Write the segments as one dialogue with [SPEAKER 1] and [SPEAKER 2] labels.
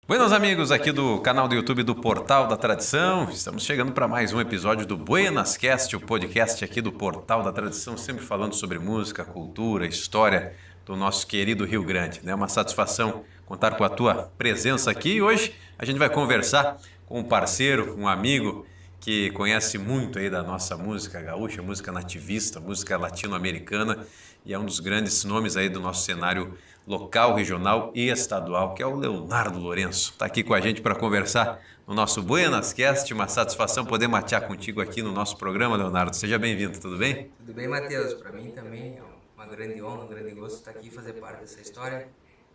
[SPEAKER 1] Buenas amigos aqui do canal do YouTube do Portal da Tradição, estamos chegando para mais um episódio do Buenas Cast, o podcast aqui do Portal da Tradição, sempre falando sobre música, cultura, história do nosso querido Rio Grande. É uma satisfação contar com a tua presença aqui e hoje a gente vai conversar com um parceiro, um amigo que conhece muito aí da nossa música gaúcha, música nativista, música latino-americana e é um dos grandes nomes aí do nosso cenário local, regional e estadual, que é o Leonardo Lourenço. Está aqui com a gente para conversar no nosso Buenas Cast. Uma satisfação poder matear contigo aqui no nosso programa, Leonardo. Seja bem-vindo, tudo bem?
[SPEAKER 2] Tudo bem, Matheus? Para mim também é uma grande honra, um grande gosto estar aqui e fazer parte dessa história,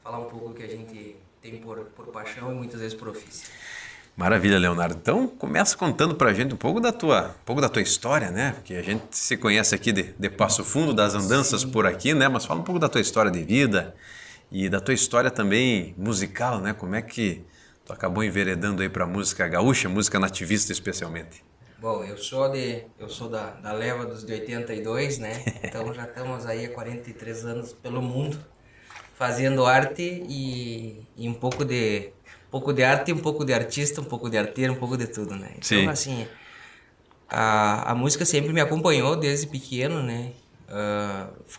[SPEAKER 2] falar um pouco do que a gente tem por paixão e muitas vezes por ofício.
[SPEAKER 1] Maravilha, Leonardo. Então, começa contando pra gente um pouco da tua história, né? Porque a gente se conhece aqui de Passo Fundo, das andanças por aqui, né? Mas fala um pouco da tua história de vida e da tua história também musical, né? Como é que tu acabou enveredando aí pra música gaúcha, música nativista especialmente?
[SPEAKER 2] Bom, eu sou da leva dos de 82, né? Então já estamos aí há 43 anos pelo mundo fazendo arte e um pouco de arte, um pouco de artista, um pouco de arteiro, um pouco de tudo, né? Então,
[SPEAKER 1] Sim.
[SPEAKER 2] assim, a música sempre me acompanhou desde pequeno, né?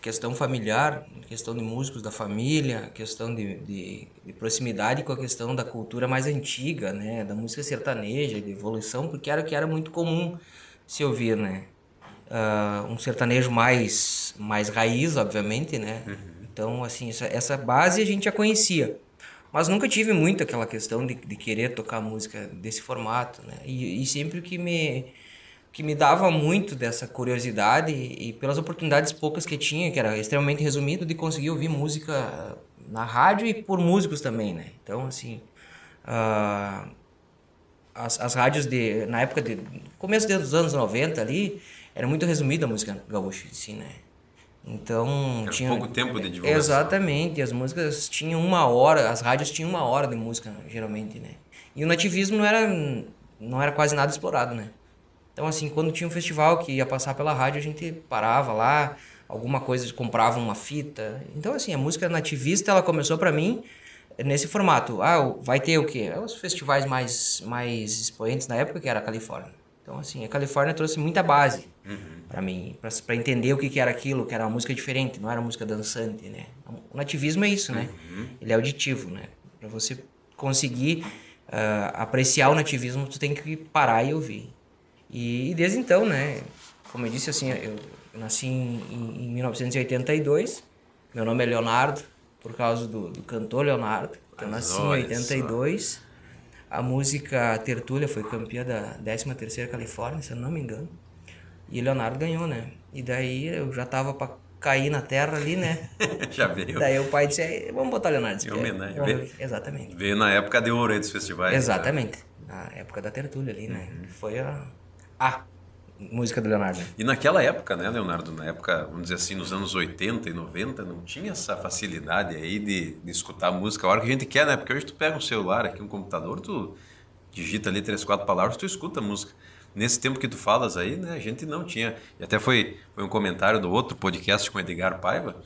[SPEAKER 2] Questão familiar, questão de músicos da família, questão de proximidade com a questão da cultura mais antiga, né? Da música sertaneja, de evolução, porque era o que era muito comum se ouvir, né? Um sertanejo mais raiz, obviamente, né? Então, assim, essa base a gente já conhecia. Mas nunca tive muito aquela questão de querer tocar música desse formato, né? E sempre o que me dava muito dessa curiosidade e pelas oportunidades poucas que tinha, que era extremamente resumido, de conseguir ouvir música na rádio e por músicos também, né? Então, assim, as rádios na época começo dos anos 90 ali, era muito resumida a música gaúcha, assim, né? Então,
[SPEAKER 1] Era
[SPEAKER 2] tinha
[SPEAKER 1] pouco tempo de divulgação.
[SPEAKER 2] exatamente, as músicas tinham 1 hora, as rádios tinham 1 hora de música, geralmente, né? E o nativismo não era quase nada explorado, né? Então, assim, quando tinha um festival que ia passar pela rádio, a gente parava lá, alguma coisa, comprava uma fita. Então, assim, a música nativista, ela começou pra mim nesse formato. Vai ter o quê? Os festivais mais expoentes na época, que era a Califórnia. Então, assim, a Califórnia trouxe muita base pra mim, pra entender o que era aquilo, que era uma música diferente, não era música dançante, né? O nativismo é isso, né? Ele é auditivo, né? Pra você conseguir apreciar o nativismo, tu tem que parar e ouvir. E desde então, né? Como eu disse, assim, eu nasci em 1982, meu nome é Leonardo, por causa do cantor Leonardo. Eu nasci em 82. A música Tertúlia foi campeã da 13ª Califórnia, se eu não me engano. E Leonardo ganhou, né? E daí eu já tava pra cair na terra ali, né?
[SPEAKER 1] Já veio.
[SPEAKER 2] Daí o pai disse, vamos botar Leonardo.
[SPEAKER 1] Em homenagem.
[SPEAKER 2] Exatamente.
[SPEAKER 1] Veio na época de ouro aí dos festivais.
[SPEAKER 2] Exatamente. Na época da Tertúlia ali, né? Foi a música do Leonardo.
[SPEAKER 1] E naquela época, né, Leonardo? Na época, vamos dizer assim, nos anos 80 e 90, não tinha essa facilidade aí de escutar música a hora que a gente quer, né? Porque hoje tu pega um celular aqui, um computador, tu digita ali 3, 4 palavras, tu escuta a música. Nesse tempo que tu falas aí, né, a gente não tinha. E até foi um comentário do outro podcast com o Edgar Paiva,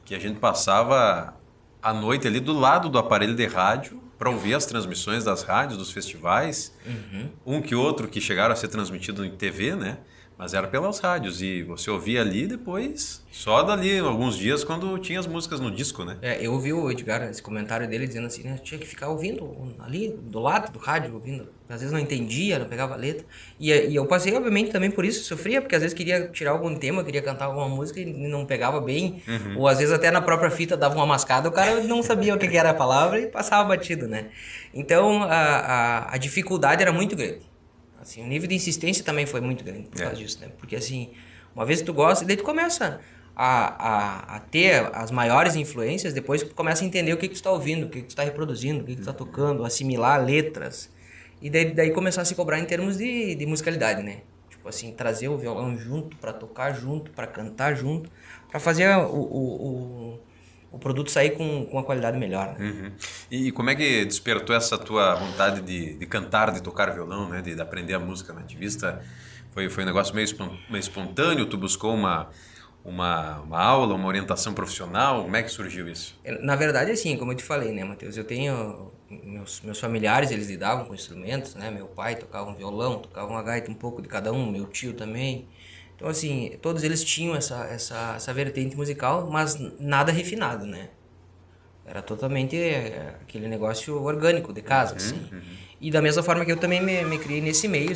[SPEAKER 1] que a gente passava a noite ali do lado do aparelho de rádio para ouvir as transmissões das rádios, dos festivais. Um que outro que chegaram a ser transmitido em TV, né? Mas era pelas rádios e você ouvia ali depois, só dali alguns dias quando tinha as músicas no disco, né?
[SPEAKER 2] Eu ouvi o Edgar, esse comentário dele dizendo assim, né? Tinha que ficar ouvindo ali, do lado do rádio, ouvindo. Às vezes não entendia, não pegava a letra. E eu passei, obviamente, também por isso, sofria, porque às vezes queria tirar algum tema, queria cantar alguma música e não pegava bem. Ou às vezes até na própria fita dava uma mascada, o cara não sabia o que era a palavra e passava batido, né? Então a dificuldade era muito grande. Assim, o nível de insistência também foi muito grande por causa disso, né? Porque assim, uma vez que tu gosta, daí tu começa a ter as maiores influências, depois que tu começa a entender o que tu está ouvindo, o que tu está reproduzindo, o que tu está tocando, assimilar letras. E daí começar a se cobrar em termos de musicalidade, né? Tipo assim, trazer o violão junto, para tocar junto, para cantar junto, para fazer o produto sair com uma qualidade melhor, né?
[SPEAKER 1] E como é que despertou essa tua vontade de cantar, de tocar violão, né? De aprender a música nativista? Foi um negócio meio espontâneo? Tu buscou uma aula, uma orientação profissional? Como é que surgiu isso?
[SPEAKER 2] Na verdade, assim, como eu te falei, né, Matheus? Eu tenho... Meus familiares, eles lidavam com instrumentos, né? Meu pai tocava um violão, tocava uma gaita, um pouco de cada um, meu tio também. Então, assim, todos eles tinham essa vertente musical, mas nada refinado, né? Era totalmente aquele negócio orgânico de casa, assim. E da mesma forma que eu também me criei nesse meio,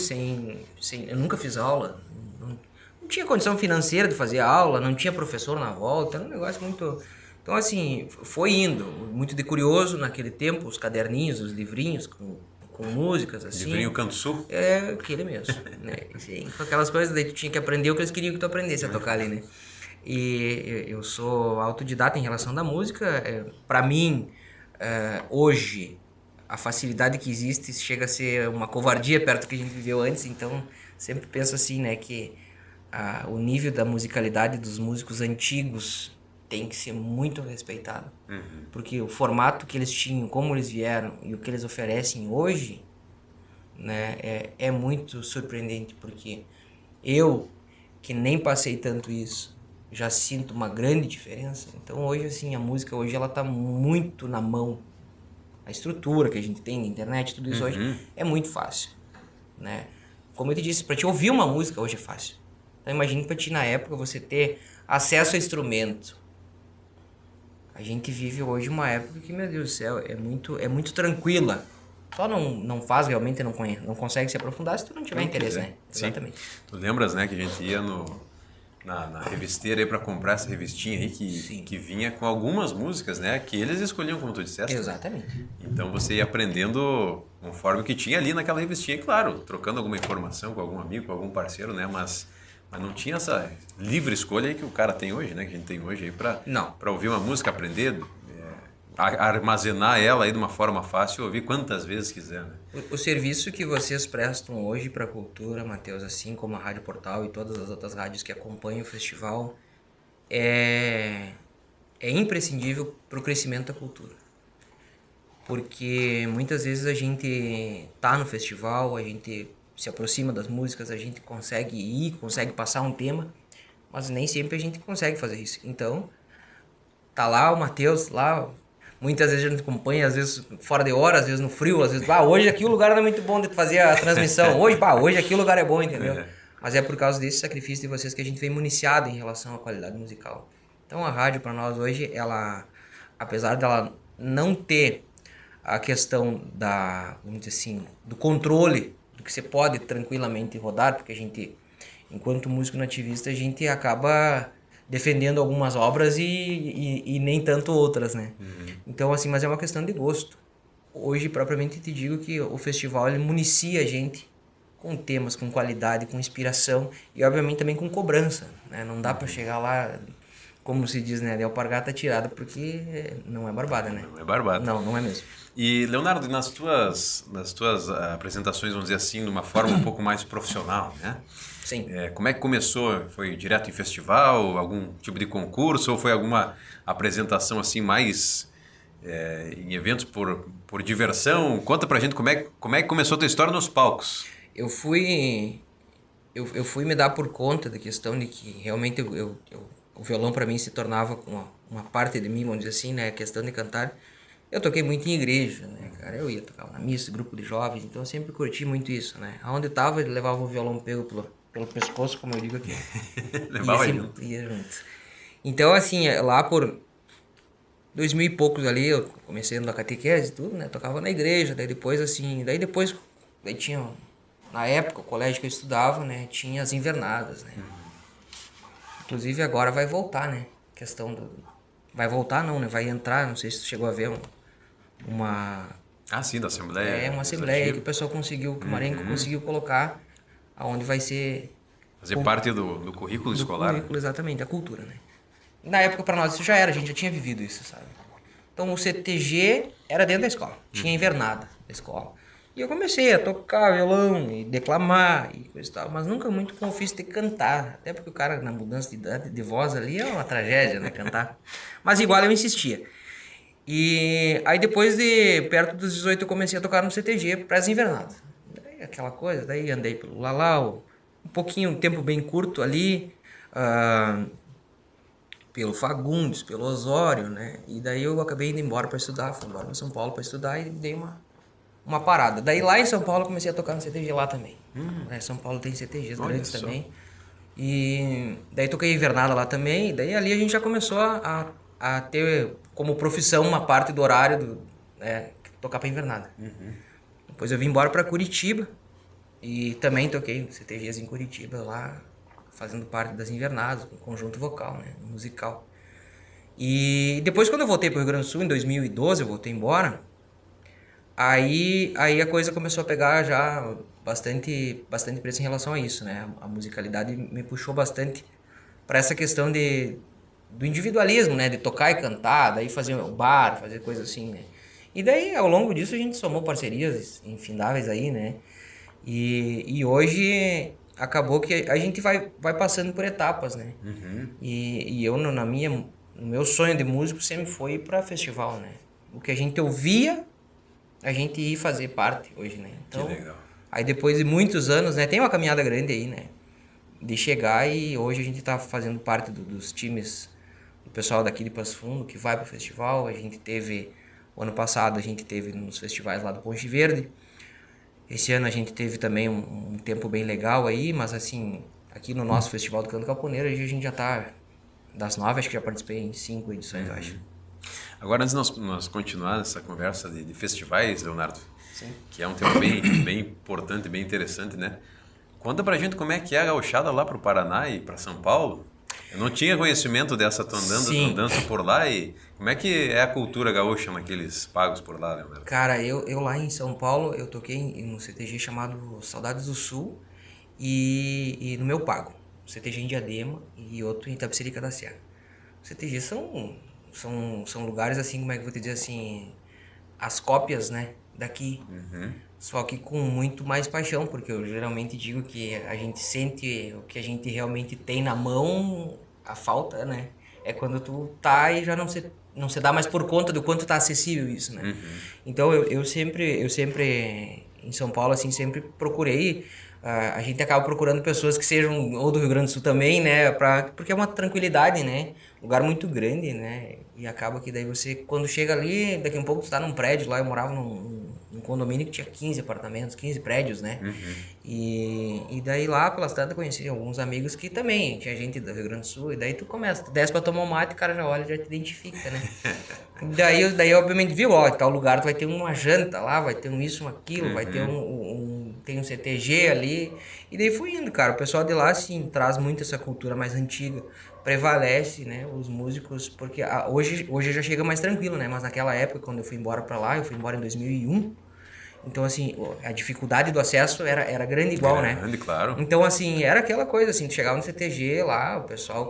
[SPEAKER 2] eu nunca fiz aula, não tinha condição financeira de fazer aula, não tinha professor na volta, era um negócio muito... Então, assim, foi indo, muito de curioso naquele tempo, os caderninhos, os livrinhos com músicas, assim.
[SPEAKER 1] Livrinho Canto Sul?
[SPEAKER 2] É, aquele mesmo, né? Assim, com aquelas coisas, daí tu tinha que aprender o que eles queriam que tu aprendesse a tocar ali, né? E eu sou autodidata em relação da música. Para mim, hoje, a facilidade que existe chega a ser uma covardia perto do que a gente viveu antes. Então, sempre penso assim, né? Que o nível da musicalidade dos músicos antigos tem que ser muito respeitado. Porque o formato que eles tinham, como eles vieram e o que eles oferecem hoje, né? É muito surpreendente. Porque eu, que nem passei tanto isso, já sinto uma grande diferença. Então hoje, assim, a música hoje ela tá muito na mão. A estrutura que a gente tem na internet, tudo isso hoje é muito fácil, né? Como eu te disse, para te ouvir uma música hoje é fácil. Então imagine para ti na época você ter acesso a instrumento. A gente vive hoje uma época que, meu Deus do céu, é muito tranquila. Só não faz realmente, não consegue se aprofundar se tu não tiver interesse, né?
[SPEAKER 1] Sim.
[SPEAKER 2] Exatamente.
[SPEAKER 1] Tu lembras, né, que a gente ia na revisteira aí para comprar essa revistinha aí que vinha com algumas músicas, né, que eles escolhiam, como tu disseste.
[SPEAKER 2] Exatamente.
[SPEAKER 1] Então você ia aprendendo conforme o que tinha ali naquela revistinha, e claro, trocando alguma informação com algum amigo, com algum parceiro, né, mas não tinha essa livre escolha aí que o cara tem hoje, né, que a gente tem hoje aí para ouvir uma música, aprender, armazenar ela aí de uma forma fácil e ouvir quantas vezes quiser, né?
[SPEAKER 2] O serviço que vocês prestam hoje para a cultura, Matheus, assim como a Rádio Portal e todas as outras rádios que acompanham o festival, é imprescindível para o crescimento da cultura. Porque muitas vezes a gente tá no festival, a gente se aproxima das músicas, a gente consegue ir, consegue passar um tema, mas nem sempre a gente consegue fazer isso. Então, tá lá o Matheus, lá... Muitas vezes a gente acompanha, às vezes fora de hora, às vezes no frio, às vezes, hoje aqui o lugar não é muito bom de fazer a transmissão. Hoje aqui o lugar é bom, entendeu? Mas é por causa desse sacrifício de vocês que a gente vem municiado em relação à qualidade musical. Então a rádio para nós hoje, ela, apesar dela não ter a questão vamos dizer assim, do controle do que você pode tranquilamente rodar, porque a gente, enquanto músico nativista, a gente acaba defendendo algumas obras e nem tanto outras, né? Então, assim, mas é uma questão de gosto. Hoje, propriamente, te digo que o festival, ele municia a gente com temas, com qualidade, com inspiração e, obviamente, também com cobrança, né? Não dá para chegar lá, como se diz, né? De alpargata tirada, porque não é barbada, né?
[SPEAKER 1] Não é barbada.
[SPEAKER 2] Não é mesmo.
[SPEAKER 1] E, Leonardo, nas tuas apresentações, vamos dizer assim, de uma forma um pouco mais profissional, né?
[SPEAKER 2] Sim.
[SPEAKER 1] Como é que começou? Foi direto em festival, algum tipo de concurso, ou foi alguma apresentação assim mais em eventos por diversão? Conta pra gente como é que começou a tua história nos palcos.
[SPEAKER 2] Eu fui me dar por conta da questão de que realmente o violão para mim se tornava uma parte de mim, vamos dizer assim, né? A questão de cantar. Eu toquei muito em igreja, né, cara? Eu ia tocar na missa, grupo de jovens, então eu sempre curti muito isso, né? Aonde eu tava, ele levava o violão pego pelo pescoço, como eu digo aqui.
[SPEAKER 1] Levava
[SPEAKER 2] ia junto. Então, assim, lá por 2000 e poucos ali, eu comecei na catequese e tudo, né? Tocava na igreja, daí depois, tinha, na época, o colégio que eu estudava, né? Tinha as invernadas, né? Inclusive agora vai voltar, né? Vai voltar não, né? Vai entrar, não sei se tu chegou a ver uma...
[SPEAKER 1] Ah, sim, da Assembleia.
[SPEAKER 2] uma Assembleia que o pessoal conseguiu, que o Marenco conseguiu colocar aonde vai ser...
[SPEAKER 1] Fazer parte do currículo escolar.
[SPEAKER 2] Do currículo, exatamente, a cultura, né? Na época, para nós, isso já era, a gente já tinha vivido isso, sabe? Então, o CTG era dentro da escola. Tinha invernada da escola. E eu comecei a tocar violão e declamar e coisa e tal, mas nunca muito com o ofício de cantar. Até porque o cara, na mudança de idade, de voz ali, é uma tragédia, né? Cantar. Mas igual eu insistia. E aí, depois perto dos 18, eu comecei a tocar no CTG para as invernadas. Daí, aquela coisa, daí andei pelo Lalau, um pouquinho, um tempo bem curto ali. pelo Fagundes, pelo Osório, né? E daí eu acabei indo embora para estudar, fui embora para São Paulo para estudar e dei uma parada. Daí lá em São Paulo eu comecei a tocar no CTG lá também. São Paulo tem CTGs grandes
[SPEAKER 1] só.
[SPEAKER 2] também. E daí toquei invernada lá também. E daí ali a gente já começou a ter como profissão uma parte do horário tocar para invernada. Depois eu vim embora para Curitiba e também toquei no CTGs em Curitiba lá, fazendo parte das invernadas, com conjunto vocal, né, musical. E depois quando eu voltei para o Rio Grande do Sul, em 2012, eu voltei embora, aí a coisa começou a pegar já bastante preço em relação a isso, né? A musicalidade me puxou bastante para essa questão do individualismo, né? De tocar e cantar, daí fazer o bar, fazer coisas assim, né? E daí, ao longo disso, a gente somou parcerias infindáveis aí, né? E hoje acabou que a gente vai passando por etapas, né? E eu, no meu sonho de músico sempre foi ir pra festival, né? O que a gente ouvia, a gente ia fazer parte hoje, né? Então,
[SPEAKER 1] Que legal.
[SPEAKER 2] aí depois de muitos anos, né? Tem uma caminhada grande aí, né? De chegar e hoje a gente tá fazendo parte dos times, do pessoal daqui de Passo Fundo que vai pro festival. A gente teve, o ano passado a gente teve nos festivais lá do Ponte Verde. Esse ano a gente teve também um tempo bem legal aí, mas assim, aqui no nosso Festival do Canto Caponeiro, a gente já tá das 9, acho que já participei em 5 edições, eu acho.
[SPEAKER 1] Agora, antes de nós continuar essa conversa de festivais, Leonardo,
[SPEAKER 2] Sim.
[SPEAKER 1] que é um tema bem importante, bem interessante, né? Conta pra gente como é que é a gauchada lá pro Paraná e pra São Paulo. Eu não tinha conhecimento dessa tua andança por lá e como é que é a cultura gaúcha naqueles pagos por lá, Leonardo?
[SPEAKER 2] Cara, eu lá em São Paulo, eu toquei em um CTG chamado Saudades do Sul e no meu pago. CTG em Diadema e outro em Itapecerica da Serra. Os CTG são lugares assim, como é que eu vou te dizer assim, as cópias, né, daqui. Só que com muito mais paixão, porque eu geralmente digo que a gente sente o que a gente realmente tem na mão, a falta, né? É quando tu tá e já não se dá mais por conta do quanto tá acessível isso, né? Então eu sempre em São Paulo assim sempre procurei, a gente acaba procurando pessoas que sejam ou do Rio Grande do Sul também, né, porque é uma tranquilidade, né? Lugar muito grande, né? E acaba que daí você quando chega ali, daqui a um pouco tu tá num prédio lá, eu morava num condomínio que tinha 15 apartamentos, 15 prédios, né? E daí lá pelas tantas eu conheci alguns amigos que também tinha gente do Rio Grande do Sul, e daí tu desce pra tomar um mate, o cara já olha e já te identifica, né? daí obviamente viu, ó, em tal lugar tu vai ter uma janta lá, vai ter um isso, um aquilo, vai ter tem um CTG ali, e daí fui indo, cara, o pessoal de lá, assim, traz muito essa cultura mais antiga, prevalece, né, os músicos, porque hoje já chega mais tranquilo, né, mas naquela época, quando eu fui embora pra lá, eu fui embora em 2001, então, assim, a dificuldade do acesso era grande igual, né?
[SPEAKER 1] Grande, claro.
[SPEAKER 2] Então, assim, era aquela coisa, assim, tu chegava no CTG lá, o pessoal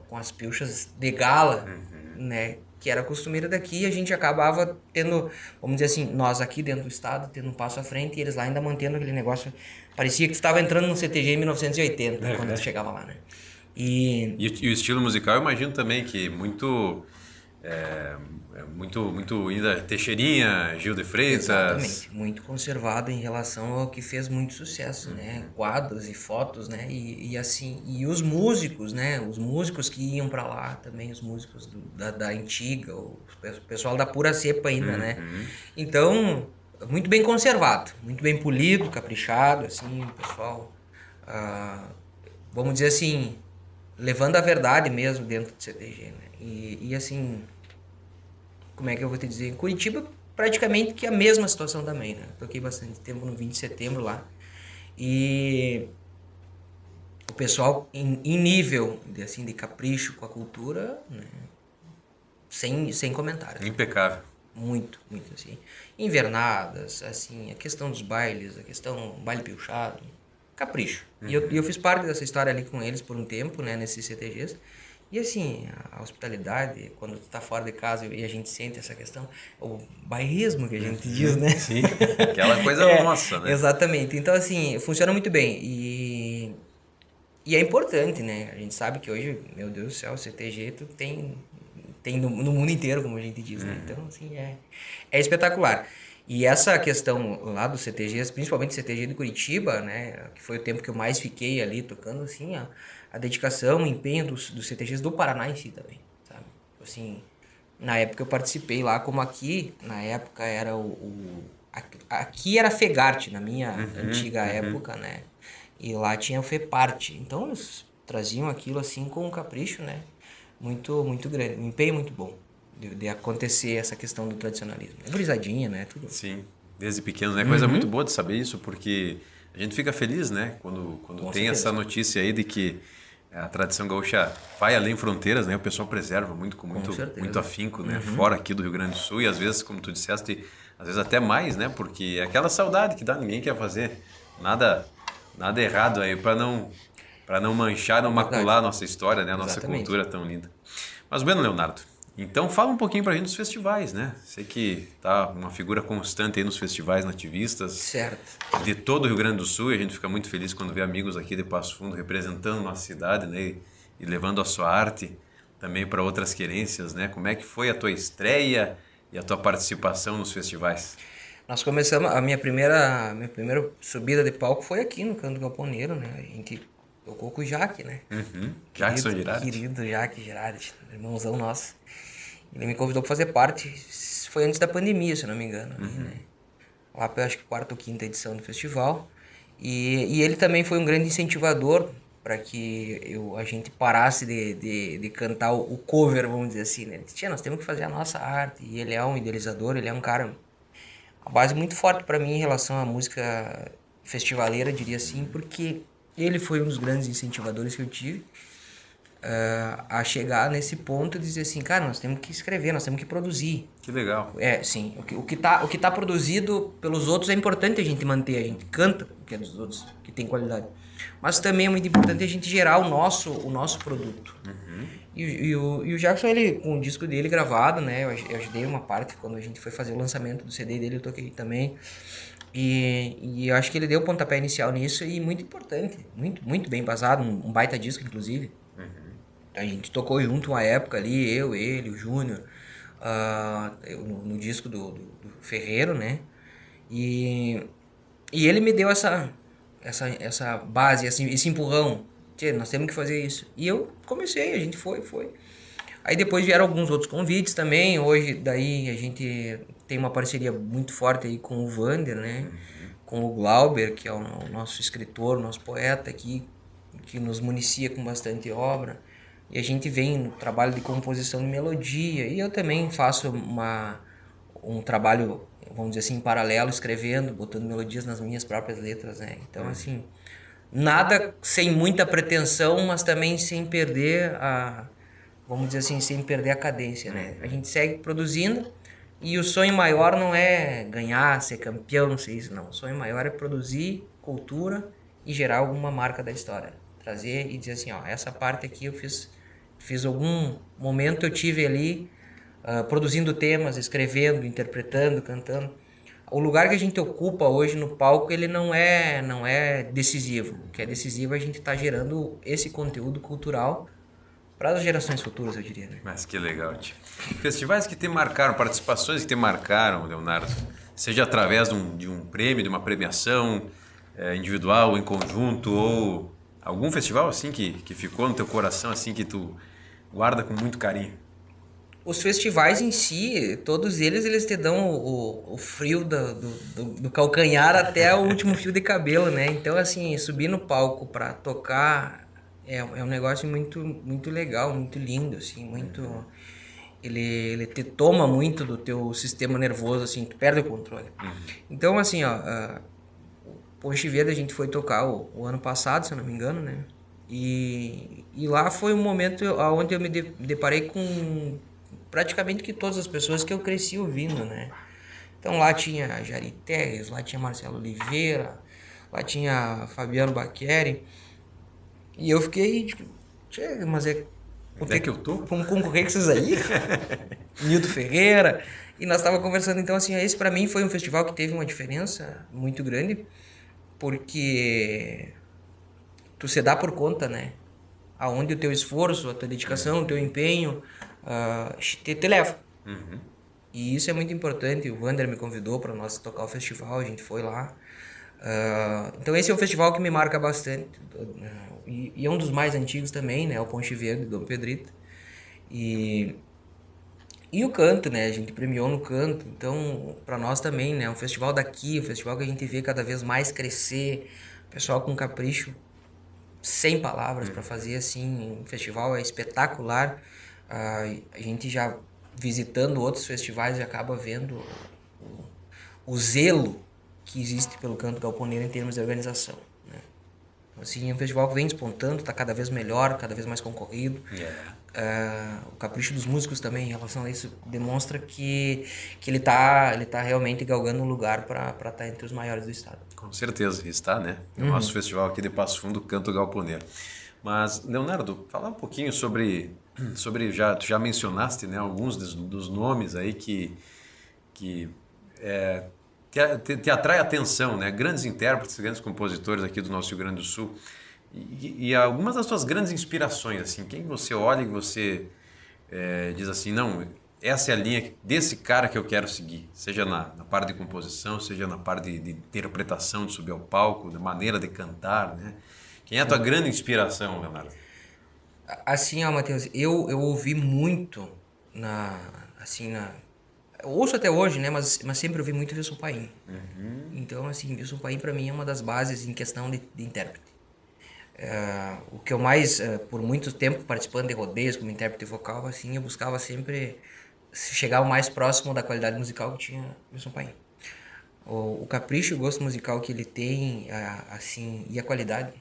[SPEAKER 2] com as pilchas de gala, né? Que era costumeira daqui, e a gente acabava tendo, vamos dizer assim, nós aqui dentro do estado, tendo um passo à frente, e eles lá ainda mantendo aquele negócio. Parecia que tu estava entrando no CTG em 1980, quando tu chegava lá, né?
[SPEAKER 1] E o estilo musical, eu imagino também que muito ainda Teixeirinha, Gil de Freitas.
[SPEAKER 2] Exatamente, muito conservado em relação ao que fez muito sucesso, né? Quadros e fotos, né? E assim, e os músicos, né? Os músicos que iam para lá também, os músicos da antiga, o pessoal da pura cepa ainda, né? Então, muito bem conservado, muito bem polido, caprichado, assim, o pessoal, vamos dizer assim, levando a verdade mesmo dentro do CTG, né? E assim, como é que eu vou te dizer? Em Curitiba, praticamente que a mesma situação também, né? Toquei bastante tempo no 20 de setembro lá. E o pessoal em nível de capricho com a cultura, né? Sem comentários.
[SPEAKER 1] Impecável.
[SPEAKER 2] Muito assim. Invernadas, assim, a questão dos bailes, a questão baile pilchado, capricho. E eu fiz parte dessa história ali com eles por um tempo, né, nesses CTGs. E assim, a hospitalidade, quando tu tá fora de casa e a gente sente essa questão, o bairrismo que a gente diz, né?
[SPEAKER 1] Sim, aquela coisa nossa, né?
[SPEAKER 2] Exatamente. Então, assim, funciona muito bem. E é importante, né? A gente sabe que hoje, meu Deus do céu, o CTG tu tem no mundo inteiro, como a gente diz, né? Então, assim, é espetacular. E essa questão lá dos CTGs, principalmente o CTG de Curitiba, né? Que foi o tempo que eu mais fiquei ali tocando, assim, a dedicação, o empenho dos CTGs do Paraná em si também. assim, na época eu participei lá, como aqui, na época era aqui era Fegarte, na minha antiga época, né? E lá tinha o Feparte. Então eles traziam aquilo assim com um capricho, né? Muito grande, um empenho muito bom de acontecer essa questão do tradicionalismo. É brisadinha, né? Tudo.
[SPEAKER 1] Sim, desde pequeno, né? Coisa muito boa de saber isso, porque a gente fica feliz, né? Quando tem essa notícia aí de que a tradição gaúcha vai além fronteiras, né? O pessoal preserva muito afinco, né? Fora aqui do Rio Grande do Sul e às vezes, como tu disseste, às vezes até mais, né? Porque é aquela saudade que dá, ninguém quer fazer nada errado aí para não manchar, não macular a nossa história, né? A nossa cultura tão linda. Mas, bueno, Leonardo, então fala um pouquinho pra gente dos festivais, né? Sei que tá uma figura constante aí nos festivais nativistas.
[SPEAKER 2] Certo.
[SPEAKER 1] De todo o Rio Grande do Sul, e a gente fica muito feliz quando vê amigos aqui de Passo Fundo representando nossa cidade, né? E levando a sua arte também para outras querências, né? Como é que foi a tua estreia e a tua participação nos festivais?
[SPEAKER 2] Nós começamos, a minha primeira subida de palco foi aqui no Canto Galponeiro, né? A gente tocou com o Jaque, né?
[SPEAKER 1] Jackson Girardi.
[SPEAKER 2] Querido Jaque Girardi, irmãozão nosso. Ele me convidou para fazer parte, foi antes da pandemia, se eu não me engano, né? Lá pela, acho que quarta ou quinta edição do festival. E ele também foi um grande incentivador para que a gente parasse de cantar o cover, vamos dizer assim, né? Ele disse, nós temos que fazer a nossa arte. E ele é um idealizador, ele é um cara, uma base muito forte para mim em relação à música festivaleira, diria assim, porque ele foi um dos grandes incentivadores que eu tive a chegar nesse ponto de dizer assim, cara, nós temos que escrever, nós temos que produzir.
[SPEAKER 1] Que legal.
[SPEAKER 2] Sim. O que tá produzido pelos outros é importante a gente manter, a gente canta o que é dos outros, que tem qualidade. Mas também é muito importante a gente gerar o nosso produto. E o Jackson, ele, com o disco dele gravado, né, eu ajudei uma parte quando a gente foi fazer o lançamento do CD dele, eu toquei também. E eu acho que ele deu o pontapé inicial nisso e muito importante, muito bem embasado, um baita disco, inclusive. A gente tocou junto uma época ali, ele, o Júnior, no disco do Ferreiro, né? E ele me deu essa base, esse empurrão. Tchê, nós temos que fazer isso. E eu comecei, a gente foi. Aí depois vieram alguns outros convites também. Hoje, daí, a gente tem uma parceria muito forte aí com o Vander, né? Com o Glauber, que é o nosso escritor, o nosso poeta aqui, que nos municia com bastante obra. E a gente vem no trabalho de composição de melodia. E eu também faço um trabalho, vamos dizer assim, em paralelo, escrevendo, botando melodias nas minhas próprias letras, né? Então, assim, nada sem muita pretensão, mas também sem perder vamos dizer assim, sem perder a cadência, né? A gente segue produzindo e o sonho maior não é ganhar, ser campeão, ser isso, não. O sonho maior é produzir cultura e gerar alguma marca da história. Trazer e dizer assim, ó, essa parte aqui eu fiz algum momento, eu tive ali produzindo temas, escrevendo, interpretando, cantando. O lugar que a gente ocupa hoje no palco, ele não é decisivo. O que é decisivo é a gente estar gerando esse conteúdo cultural para as gerações futuras, eu diria, né?
[SPEAKER 1] Mas que legal, tio. Festivais que te marcaram, participações que te marcaram, Leonardo, seja através de um prêmio, de uma premiação individual, em conjunto, ou algum festival assim que ficou no teu coração, assim, que tu guarda com muito carinho?
[SPEAKER 2] Os festivais em si, todos eles te dão o frio do calcanhar até o último fio de cabelo, né? Então, assim, subir no palco para tocar é um negócio muito legal, muito lindo, assim, muito... Ele te toma muito do teu sistema nervoso, assim, tu perde o controle. Então, assim, Ponte Verde a gente foi tocar o ano passado, se eu não me engano, né? E lá foi um momento onde eu me deparei com praticamente que todas as pessoas que eu cresci ouvindo, né? Então lá tinha Jari Terres, lá tinha Marcelo Oliveira, lá tinha Fabiano Bacchieri. E eu fiquei, tipo, mas
[SPEAKER 1] Onde é que eu tô?
[SPEAKER 2] Vamos concorrer com esses aí? Nildo Ferreira. E nós estávamos conversando, então, assim, esse para mim foi um festival que teve uma diferença muito grande, porque tu se dá por conta, né? Aonde o teu esforço, a tua dedicação, o teu empenho te leva. E isso é muito importante. O Vander me convidou para nós tocar o festival, a gente foi lá. Então esse é um festival que me marca bastante. E é um dos mais antigos também, né? O Ponte Verde, Dom Pedrito. E E o canto, né? A gente premiou no canto. Então, para nós também, né? Um festival daqui, um festival que a gente vê cada vez mais crescer. Pessoal com capricho sem palavras para fazer assim. Um festival é espetacular. A gente já visitando outros festivais já acaba vendo o zelo que existe pelo canto galponeiro em termos de organização, né? Assim, é um festival que vem despontando, está cada vez melhor, cada vez mais concorrido. O capricho dos músicos também em relação a isso demonstra que ele tá realmente galgando um lugar para estar entre os maiores do estado.
[SPEAKER 1] Com certeza, está, né? É o nosso festival aqui de Passo Fundo, Canto Galponeiro. Mas, Leonardo, falar um pouquinho sobre tu já mencionaste, né, alguns dos nomes aí que te atrai a atenção, né? Grandes intérpretes, grandes compositores aqui do nosso Rio Grande do Sul. E algumas das suas grandes inspirações, assim, quem você olha e você diz assim, não, essa é a linha desse cara que eu quero seguir, seja na parte de composição, seja na parte de interpretação, de subir ao palco, da maneira de cantar, né? Quem é a tua grande inspiração, Leonardo?
[SPEAKER 2] Assim, ó, Matheus, eu ouvi muito eu ouço até hoje, né? Mas sempre ouvi muito Wilson Paim. Então, assim, Wilson Paim pra mim é uma das bases em questão de intérprete. O que eu mais, por muito tempo participando de rodeios como intérprete vocal, assim, eu buscava sempre chegar o mais próximo da qualidade musical que tinha Wilson Paim. O capricho e o gosto musical que ele tem, assim, e a qualidade,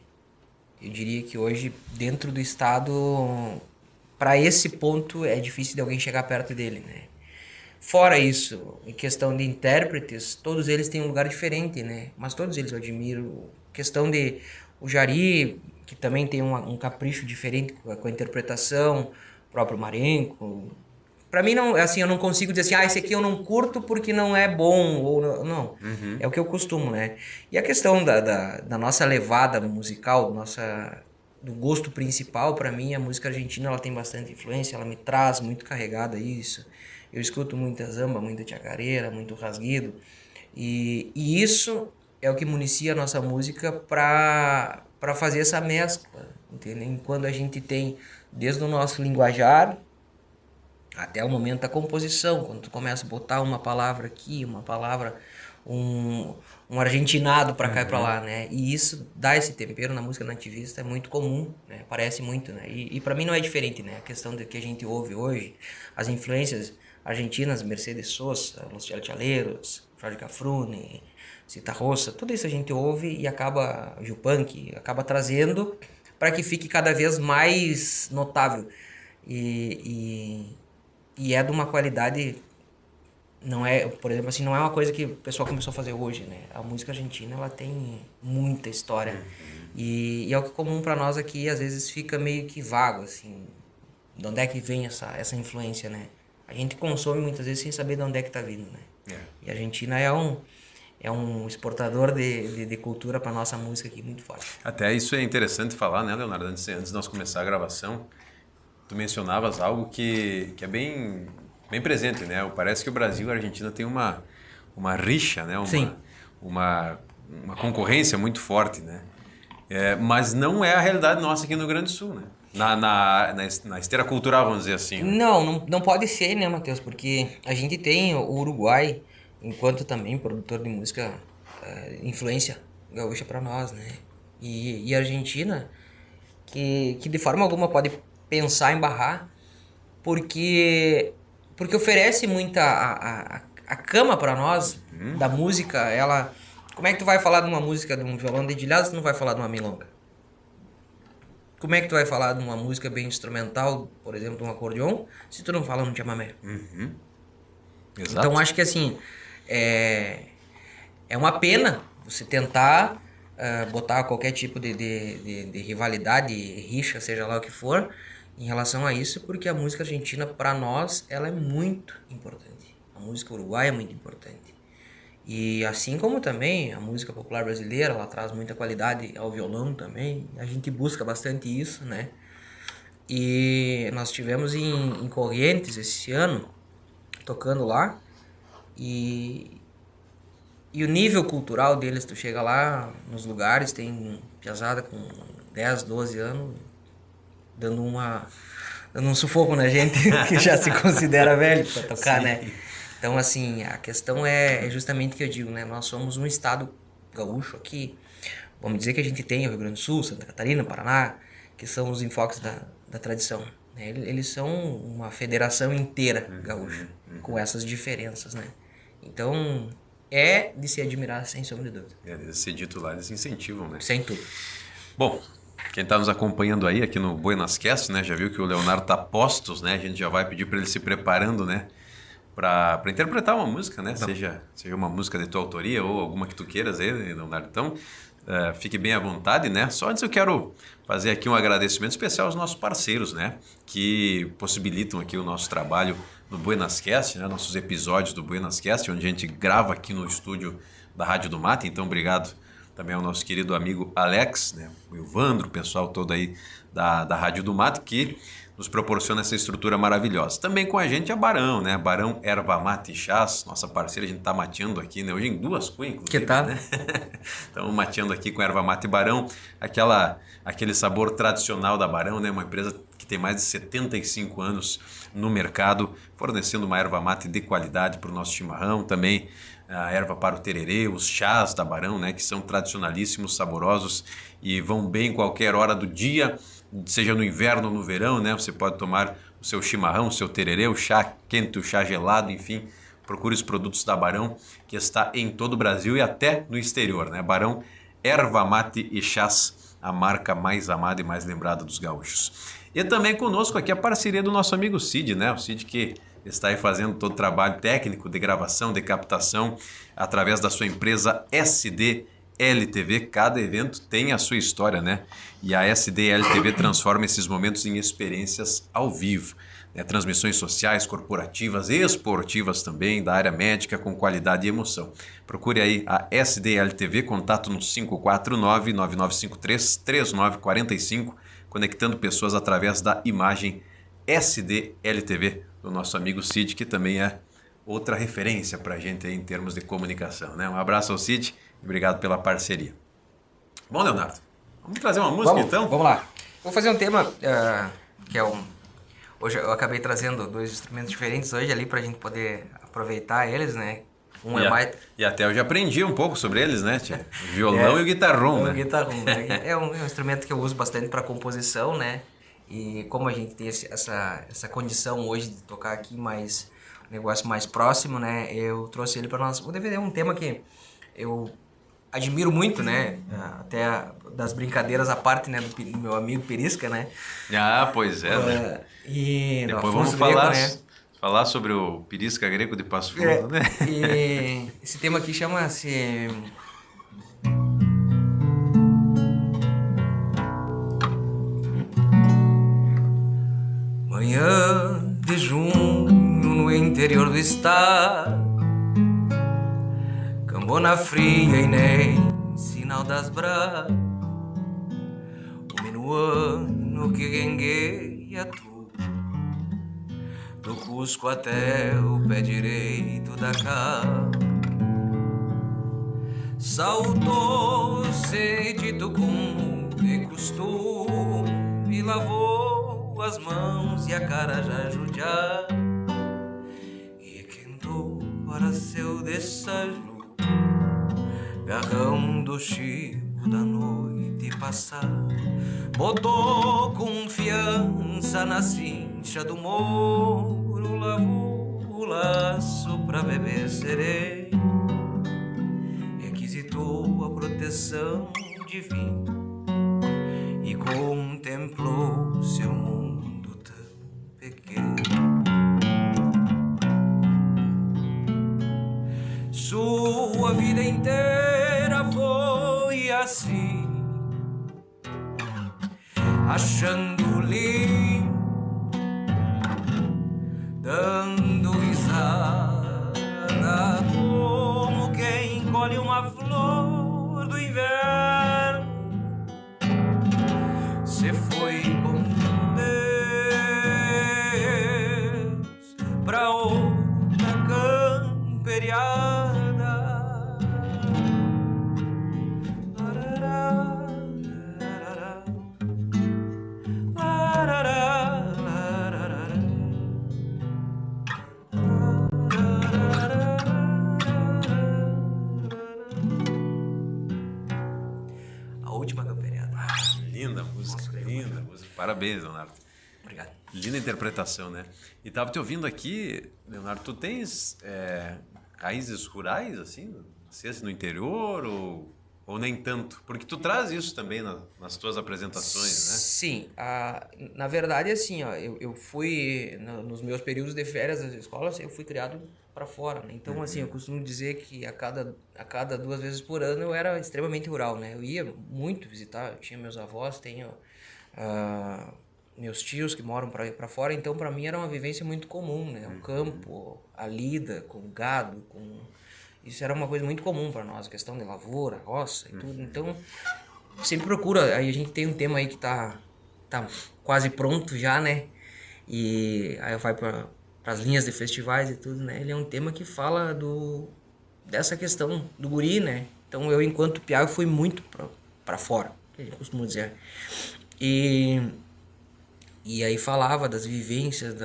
[SPEAKER 2] eu diria que hoje, dentro do estado, para esse ponto, é difícil de alguém chegar perto dele, né? Fora isso, em questão de intérpretes, todos eles têm um lugar diferente, né? Mas todos eles eu admiro. Questão de o Jari, que também tem um capricho diferente com a interpretação, o próprio Marenco. Pra mim, não, assim, eu não consigo dizer assim, esse aqui eu não curto porque não é bom, ou não. É o que eu costumo, né? E a questão da nossa levada musical, do gosto principal, pra mim, a música argentina, ela tem bastante influência, ela me traz muito carregada isso. Eu escuto muita zamba, muita chacareira, muito rasguido. E isso é o que municia a nossa música para fazer essa mescla, entendeu? Quando a gente tem, desde o nosso linguajar até o momento da composição, quando tu começa a botar uma palavra aqui, uma palavra, um argentinado para cá e para lá, né? E isso dá esse tempero na música nativista, é muito comum, né? Parece muito, né? E para mim não é diferente, né? A questão de que a gente ouve hoje, as influências argentinas, Mercedes Sosa, Los Chalchaleros, Jorge Cafrune, Cita Rosa, tudo isso a gente ouve e acaba, Jupanqui, acaba trazendo para que fique cada vez mais notável. E é de uma qualidade, não é, por exemplo, assim, não é uma coisa que o pessoal começou a fazer hoje, né? A música argentina, ela tem muita história. E é o que é comum para nós aqui, às vezes fica meio que vago, assim, de onde é que vem essa influência, né? A gente consome muitas vezes sem saber de onde é que tá vindo, né? E a Argentina é um exportador de cultura para nossa música aqui muito forte.
[SPEAKER 1] Até isso é interessante falar, né, Leonardo? Antes de nós começar a gravação, tu mencionavas algo que é bem presente, né? Parece que o Brasil e a Argentina têm uma rixa, né?
[SPEAKER 2] Sim.
[SPEAKER 1] Uma concorrência muito forte, né? Mas não é a realidade nossa aqui no Rio Grande do Sul, né? Na esteira cultural, vamos dizer assim. Né?
[SPEAKER 2] Não pode ser, né, Matheus? Porque a gente tem o Uruguai, enquanto também produtor de música, influência gaúcha para nós, né? E a Argentina, que de forma alguma pode pensar em barrar, porque oferece muita a cama para nós da música. Ela, como é que tu vai falar de uma música de um violão dedilhado se tu não vai falar de uma milonga? Como é que tu vai falar de uma música bem instrumental, por exemplo, de um acordeon, se tu não fala no chamamé?
[SPEAKER 1] Exato.
[SPEAKER 2] Então acho que assim é uma pena você tentar botar qualquer tipo de rivalidade, rixa, seja lá o que for, em relação a isso, porque a música argentina, para nós, ela é muito importante. A música uruguaia é muito importante. E assim como também a música popular brasileira, ela traz muita qualidade ao violão também. A gente busca bastante isso, né? E nós estivemos em Corrientes esse ano, tocando lá. E o nível cultural deles, tu chega lá nos lugares, tem piazada com 10, 12 anos, dando dando um sufoco na gente que já se considera velho para tocar,
[SPEAKER 1] Sim.
[SPEAKER 2] né? Então, assim, a questão é justamente o que eu digo, né? Nós somos um estado gaúcho aqui, vamos dizer que a gente tem o Rio Grande do Sul, Santa Catarina, Paraná, que são os enfoques da tradição, né? Eles são uma federação inteira gaúcha, com essas diferenças, né? Então, é de se admirar, sem sombra de dúvida.
[SPEAKER 1] Ser dito lá, eles incentivam, né?
[SPEAKER 2] Sem tudo.
[SPEAKER 1] Bom, quem está nos acompanhando aí aqui no Buenas Cast, né, já viu que o Leonardo tá postos, né? A gente já vai pedir para ele se preparando, né, para interpretar uma música, né? Seja uma música de tua autoria ou alguma que tu queiras aí, Leonardo. Então, fique bem à vontade, né? Só antes eu quero fazer aqui um agradecimento especial aos nossos parceiros, né, que possibilitam aqui o nosso trabalho no Buenas Cast, né, nossos episódios do Buenas Cast, onde a gente grava aqui no estúdio da Rádio do Mate. Então, obrigado também ao nosso querido amigo Alex, né, o Evandro, o pessoal todo aí da Rádio do Mato, que nos proporciona essa estrutura maravilhosa. Também com a gente a Barão, né? Barão Erva Mate e Chás, nossa parceira, a gente tá mateando aqui, né? Hoje em duas cunhas, inclusive.
[SPEAKER 2] Que tal?
[SPEAKER 1] Né? Estamos mateando aqui com Erva Mate e Barão, aquele sabor tradicional da Barão, né? Uma empresa que tem mais de 75 anos no mercado, fornecendo uma erva mate de qualidade para o nosso chimarrão, também a erva para o tererê, os chás da Barão, né, que são tradicionalíssimos, saborosos e vão bem em qualquer hora do dia, seja no inverno ou no verão, né? Você pode tomar o seu chimarrão, o seu tererê, o chá quente, o chá gelado, enfim, procure os produtos da Barão, que está em todo o Brasil e até no exterior, né? Barão Erva Mate e Chás, a marca mais amada e mais lembrada dos gaúchos. E também conosco aqui a parceria do nosso amigo Cid, né? O Cid que está aí fazendo todo o trabalho técnico de gravação, de captação, através da sua empresa SD-LTV. Cada evento tem a sua história, né? E a SD-LTV transforma esses momentos em experiências ao vivo, né? Transmissões sociais, corporativas e esportivas também, da área médica, com qualidade e emoção. Procure aí a SD-LTV, contato no 549-9953-3945, conectando pessoas através da imagem SD-LTV do nosso amigo Cid, que também é outra referência para a gente aí em termos de comunicação, né? Um abraço ao Cid e obrigado pela parceria. Bom, Leonardo, vamos trazer uma música então?
[SPEAKER 2] Vamos lá. Vou fazer um tema que é um... Hoje eu acabei trazendo dois instrumentos diferentes hoje ali para a gente poder aproveitar eles, né?
[SPEAKER 1] E até eu já aprendi um pouco sobre eles, né, tia? O violão e o guitarrão, né?
[SPEAKER 2] O guitarrão, né? É um instrumento que eu uso bastante para composição, né? E como a gente tem essa condição hoje de tocar aqui mais um negócio mais próximo, né? Eu trouxe ele para nós. O DVD é um tema que eu admiro muito, né? Até das brincadeiras à parte, né? Do meu amigo Perisca, né?
[SPEAKER 1] Ah, pois é, né?
[SPEAKER 2] E
[SPEAKER 1] depois vamos falar sobre o Perisca Greco de Passo Fundo, né?
[SPEAKER 2] E esse tema aqui chama-se... Manhã de junho no interior do estado, cambona fria e nem sinal das bravas, o minuano que rengueia tu, do Cusco até o pé direito da cama, saltou-se de Tucum de costume e lavou as mãos e a cara já judiada e quentou para seu desaju garrão do Chico da noite passada, botou confiança na cincha do moro, lavou o laço pra beber sereno, requisitou a proteção divina e contemplou seu mundo tão pequeno. Sua vida inteira foi assim, achando-lhe, dando risada, como quem colhe uma flor do inverno. Se foi com Deus pra outra camperiada.
[SPEAKER 1] Parabéns, Leonardo.
[SPEAKER 2] Obrigado.
[SPEAKER 1] Linda interpretação, né? E tava te ouvindo aqui, Leonardo, tu tens raízes rurais, assim? Nasceste no interior ou nem tanto? Porque tu traz isso também nas tuas apresentações, né?
[SPEAKER 2] Sim, na verdade, assim, ó, eu fui, nos meus períodos de férias das escolas, eu fui criado para fora, né? Então, assim, eu costumo dizer que a cada 2 vezes por ano eu era extremamente rural, né? Eu ia muito visitar, eu tinha meus avós, tenho meus tios que moram para fora, então para mim era uma vivência muito comum, né? O campo, a lida com gado, isso era uma coisa muito comum para nós, a questão de lavoura, roça e tudo. Então, sempre procura, aí a gente tem um tema aí que tá quase pronto já, né? E aí vai para as linhas de festivais e tudo, né? Ele é um tema que fala dessa questão do guri, né? Então eu, enquanto piá, eu fui muito para fora, que a gente costuma dizer. E aí falava das vivências,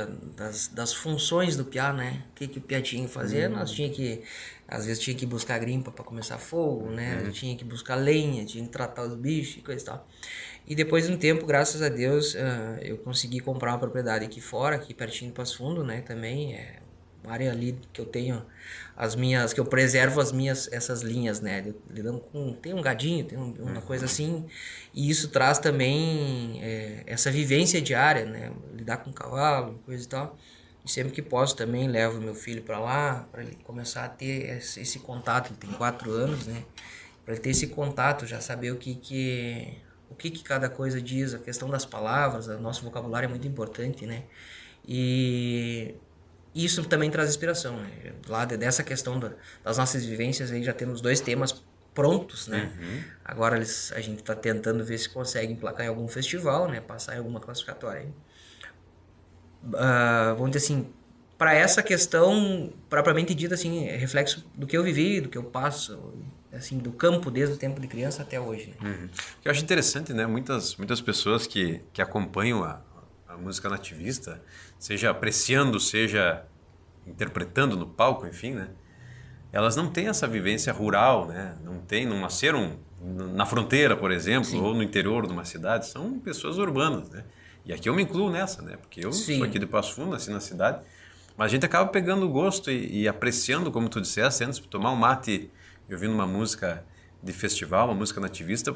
[SPEAKER 2] das funções do piá, né? O que o piá tinha que fazer? Nós às vezes tinha que buscar grimpa para começar fogo, né? Tinha que buscar lenha, tinha que tratar os bichos e coisa e tal. E depois de um tempo, graças a Deus, eu consegui comprar uma propriedade aqui fora, aqui pertinho de Passo Fundo, né? Também uma área ali que eu tenho que eu preservo essas linhas, né? Lidando tem um gadinho, tem uma coisa assim, e isso traz também essa vivência diária, né? Lidar com cavalo, coisa e tal. E sempre que posso também levo meu filho para lá, para ele começar a ter esse contato. Ele tem 4 anos, né? Para ele ter esse contato, já saber o que cada coisa diz, a questão das palavras, o nosso vocabulário é muito importante, né? E isso também traz inspiração, né? Lá dessa questão das nossas vivências, aí já temos 2 temas prontos, né? Agora a gente está tentando ver se consegue emplacar em algum festival, né? Passar em alguma classificatória. Vamos dizer assim, para essa questão propriamente dita, assim, é reflexo do que eu vivi, do que eu passo, assim, do campo desde o tempo de criança até hoje, né?
[SPEAKER 1] O que eu acho interessante, né? Muitas pessoas que acompanham a música nativista, seja apreciando, seja interpretando no palco, enfim, né? Elas não têm essa vivência rural, né? Não nasceram na fronteira, por exemplo,
[SPEAKER 2] Sim.
[SPEAKER 1] ou no interior de uma cidade. São pessoas urbanas, né? E aqui eu me incluo nessa, né? Porque eu
[SPEAKER 2] Sim.
[SPEAKER 1] sou aqui de Passo Fundo, nasci na cidade. Mas a gente acaba pegando o gosto e apreciando, como tu disseste, antes de tomar um mate e ouvindo uma música de festival, uma música nativista.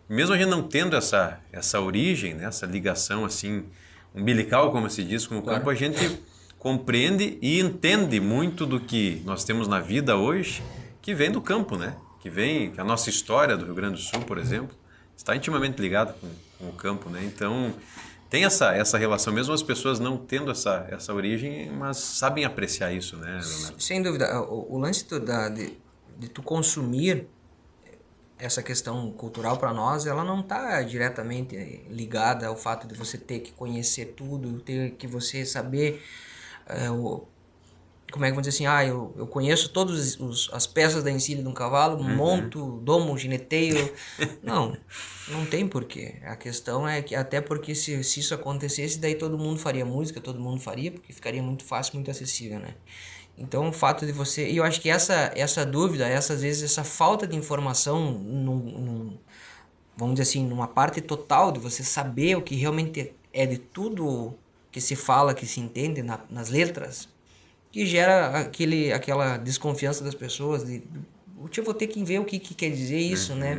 [SPEAKER 1] Mesmo a gente não tendo essa origem, né? Essa ligação assim umbilical, como se diz, com o campo, a gente compreende e entende muito do que nós temos na vida hoje, que vem do campo, né? Que a nossa história do Rio Grande do Sul, por exemplo, está intimamente ligada com o campo, né? Então, tem essa relação, mesmo as pessoas não tendo essa origem, mas sabem apreciar isso, né, Leonardo?
[SPEAKER 2] Sem dúvida, o lance de tu consumir essa questão cultural para nós, ela não está diretamente ligada ao fato de você ter que conhecer tudo, ter que você saber como é que vamos dizer assim, eu conheço todas as peças da encilha de um cavalo, monto, domo, gineteio. Não tem porquê. A questão é que, até porque se isso acontecesse, daí todo mundo faria música, todo mundo faria, porque ficaria muito fácil, muito acessível, né? Então, o fato de você... E eu acho que essa dúvida, às vezes, essa falta de informação, vamos dizer assim, numa parte total de você saber o que realmente é de tudo que se fala, que se entende nas letras, que gera aquela desconfiança das pessoas eu vou ter que ver o que quer dizer isso, né?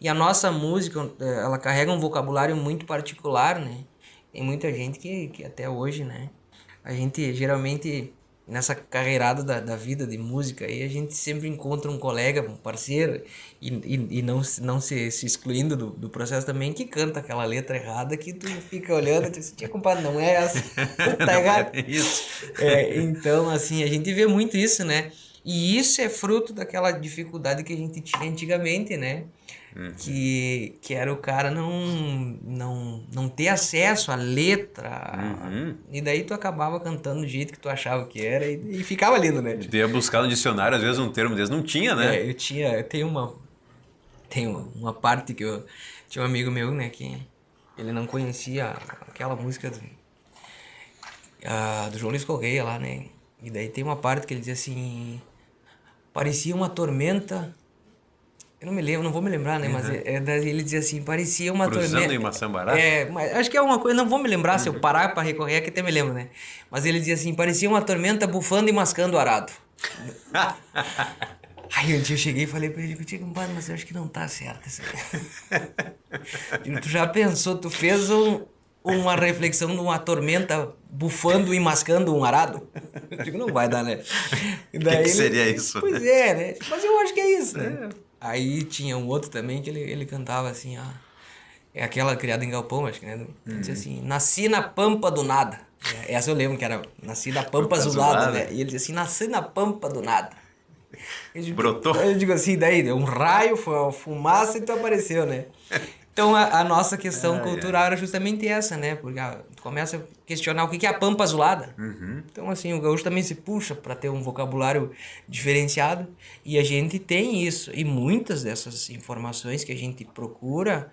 [SPEAKER 2] E a nossa música, ela carrega um vocabulário muito particular, né? Tem muita gente que até hoje, né? A gente geralmente, nessa carreirada da vida de música, aí a gente sempre encontra um colega, um parceiro, e não se excluindo do processo também, que canta aquela letra errada que tu fica olhando e tu diz, compadre, não é essa, tá errado.
[SPEAKER 1] Isso.
[SPEAKER 2] Então, assim, a gente vê muito isso, né? E isso é fruto daquela dificuldade que a gente tinha antigamente, né? Que era o cara não ter acesso à letra. E daí tu acabava cantando do jeito que tu achava que era e ficava lindo, né?
[SPEAKER 1] Tu ia buscar no dicionário, às vezes um termo desse não tinha, né?
[SPEAKER 2] Eu tenho uma parte que eu tinha um amigo meu, né, que ele não conhecia aquela música do João Luiz Correia lá, né? E daí tem uma parte que ele diz assim: parecia uma tormenta Eu não me lembro, não vou me lembrar, né? Mas daí ele dizia assim, parecia uma
[SPEAKER 1] Cruzando
[SPEAKER 2] tormenta.
[SPEAKER 1] em Maçambará?
[SPEAKER 2] Mas acho que é uma coisa, não vou me lembrar, se eu parar pra recorrer, que até me lembro, né? Mas ele dizia assim, parecia uma tormenta bufando e mascando o arado. Aí um dia eu cheguei e falei pra ele, digo, mas eu acho que não tá certo isso aí. Digo, tu já pensou, tu fez uma reflexão de uma tormenta bufando e mascando um arado? Eu digo, não vai dar, né? E
[SPEAKER 1] O que,
[SPEAKER 2] daí
[SPEAKER 1] que seria isso?
[SPEAKER 2] Pois é, né? Mas eu acho que é isso, né? Aí tinha um outro também que ele cantava assim, é aquela criada em galpão, acho que, né? Ele dizia assim, nasci na pampa do nada. Essa eu lembro que era, nasci na pampa azulada, né? E ele dizia assim, nasci na pampa do nada.
[SPEAKER 1] Brotou?
[SPEAKER 2] Eu digo assim, daí deu um raio, foi uma fumaça e tu apareceu, né? Então a nossa questão cultural era justamente essa, né? Porque tu começa a questionar o que é a pampa azulada. Então assim, o gaúcho também se puxa para ter um vocabulário diferenciado e a gente tem isso. E muitas dessas informações que a gente procura,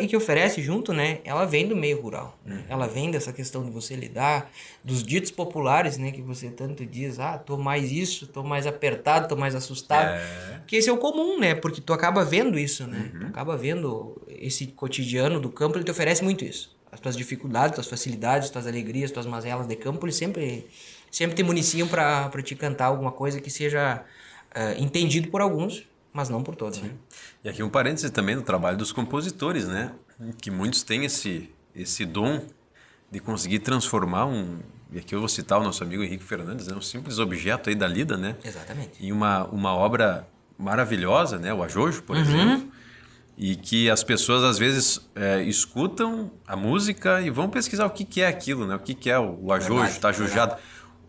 [SPEAKER 2] que oferece junto, né? Ela vem do meio rural, né? Ela vem dessa questão de você lidar, dos ditos populares, né? Que você tanto diz, tô mais isso, tô mais apertado, tô mais assustado. Que esse é o comum, né? Porque tu acaba vendo isso, né? Tu acaba vendo esse cotidiano do campo, ele te oferece muito isso. As tuas dificuldades, tuas facilidades, tuas alegrias, tuas mazelas de campo, eles sempre te municiam para te cantar alguma coisa que seja entendido por alguns, mas não por todos, né?
[SPEAKER 1] E aqui um parêntese também do trabalho dos compositores, né? Que muitos têm esse dom de conseguir transformar e aqui eu vou citar o nosso amigo Henrique Fernandes, né? Um simples objeto aí da lida, né?
[SPEAKER 2] Exatamente.
[SPEAKER 1] Em uma obra maravilhosa, né? O Ajojo, por exemplo. E que as pessoas às vezes escutam a música e vão pesquisar o que é aquilo, né? O que é o Ajojo, tá ajujado.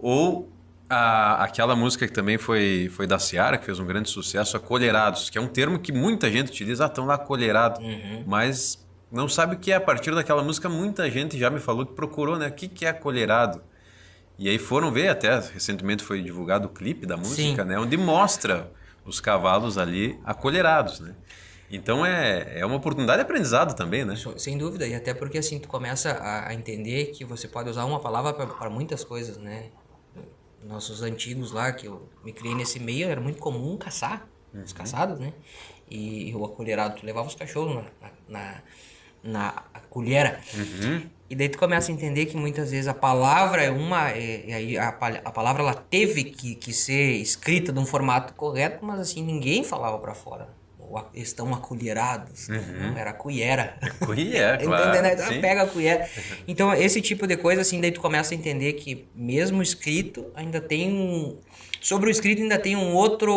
[SPEAKER 1] Ou aquela música que também foi da Ciara, que fez um grande sucesso, acolherados, que é um termo que muita gente utiliza, estão lá acolherado, mas não sabe o que é. A partir daquela música, muita gente já me falou que procurou, né? O que é acolherado? E aí foram ver, até recentemente foi divulgado o clipe da música, né? Onde mostra os cavalos ali acolherados, né? Então é uma oportunidade de aprendizado também, né?
[SPEAKER 2] Sem dúvida, e até porque assim tu começa a entender que você pode usar uma palavra para muitas coisas, né? Nossos antigos lá, que eu me criei nesse meio, era muito comum caçar, os caçados, né? E o acolherado, tu levava os cachorros na colhera. E daí tu começa a entender que muitas vezes a palavra e aí a palavra ela teve que ser escrita de um formato correto, mas assim, ninguém falava para fora. Estão acolherados, né? Não, era cuiera.
[SPEAKER 1] Cuiera, claro.
[SPEAKER 2] Então, pega a cuiera. Então, esse tipo de coisa, assim, daí tu começa a entender que mesmo escrito, ainda tem sobre o escrito ainda tem um outro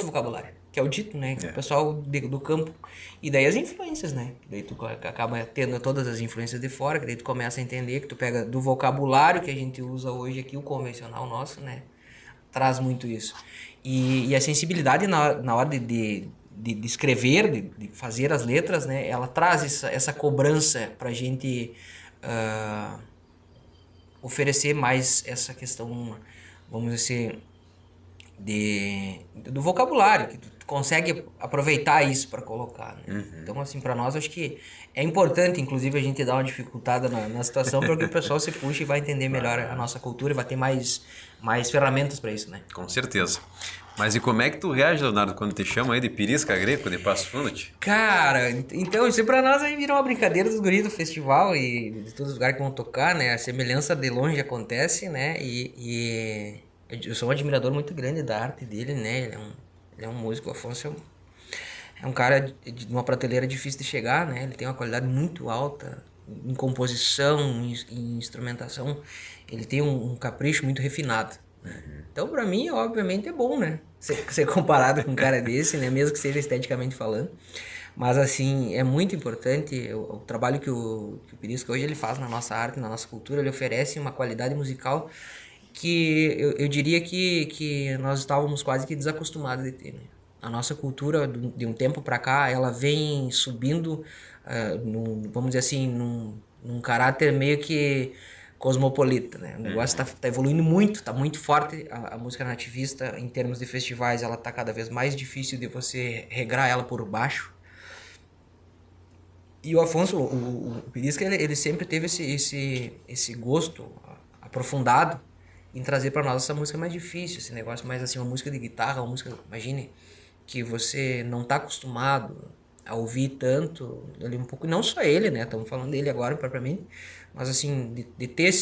[SPEAKER 2] vocabulário, que é o dito, né? Que o pessoal do campo. E daí as influências, né? Daí tu acaba tendo todas as influências de fora, que daí tu começa a entender que tu pega do vocabulário que a gente usa hoje aqui, o convencional nosso, né? Traz muito isso. E a sensibilidade na hora de escrever, de fazer as letras, né? Ela traz essa cobrança pra gente oferecer mais essa questão, vamos dizer, do vocabulário, que tu consegue aproveitar isso para colocar, né? Então, assim, para nós, acho que é importante, inclusive, a gente dar uma dificultada na situação para que o pessoal se puxe e vai entender melhor a nossa cultura e vai ter mais ferramentas para isso, né?
[SPEAKER 1] Com certeza. Mas e como é que tu reage, Leonardo, quando te chamam aí de Pirisca Greco, de Passo Fundo?
[SPEAKER 2] Cara, então isso pra nós aí virou uma brincadeira dos guris do festival e de todos os lugares que vão tocar, né? A semelhança de longe acontece, né? E eu sou um admirador muito grande da arte dele, né? Ele é um músico, o Afonso é um cara de uma prateleira difícil de chegar, né? Ele tem uma qualidade muito alta em composição, em instrumentação. Ele tem um capricho muito refinado. Então, pra mim, obviamente, é bom, né? Ser comparado com um cara desse, né? Mesmo que seja esteticamente falando. Mas, assim, é muito importante o trabalho que o Pirisca hoje ele faz na nossa arte, na nossa cultura. Ele oferece uma qualidade musical que eu diria que nós estávamos quase que desacostumados de ter, né? A nossa cultura, de um tempo pra cá, ela vem subindo, vamos dizer assim, num caráter meio que cosmopolita, né? O negócio tá evoluindo muito, tá muito forte. A música nativista, em termos de festivais, ela tá cada vez mais difícil de você regrar ela por baixo. E o Afonso, o Pirisca, ele sempre teve esse gosto aprofundado em trazer para nós essa música mais difícil, esse negócio mais assim, uma música de guitarra, uma música, imagine, que você não está acostumado a ouvir tanto, ali um pouco, não só ele, né? Estamos falando dele agora propriamente, mas assim, de ter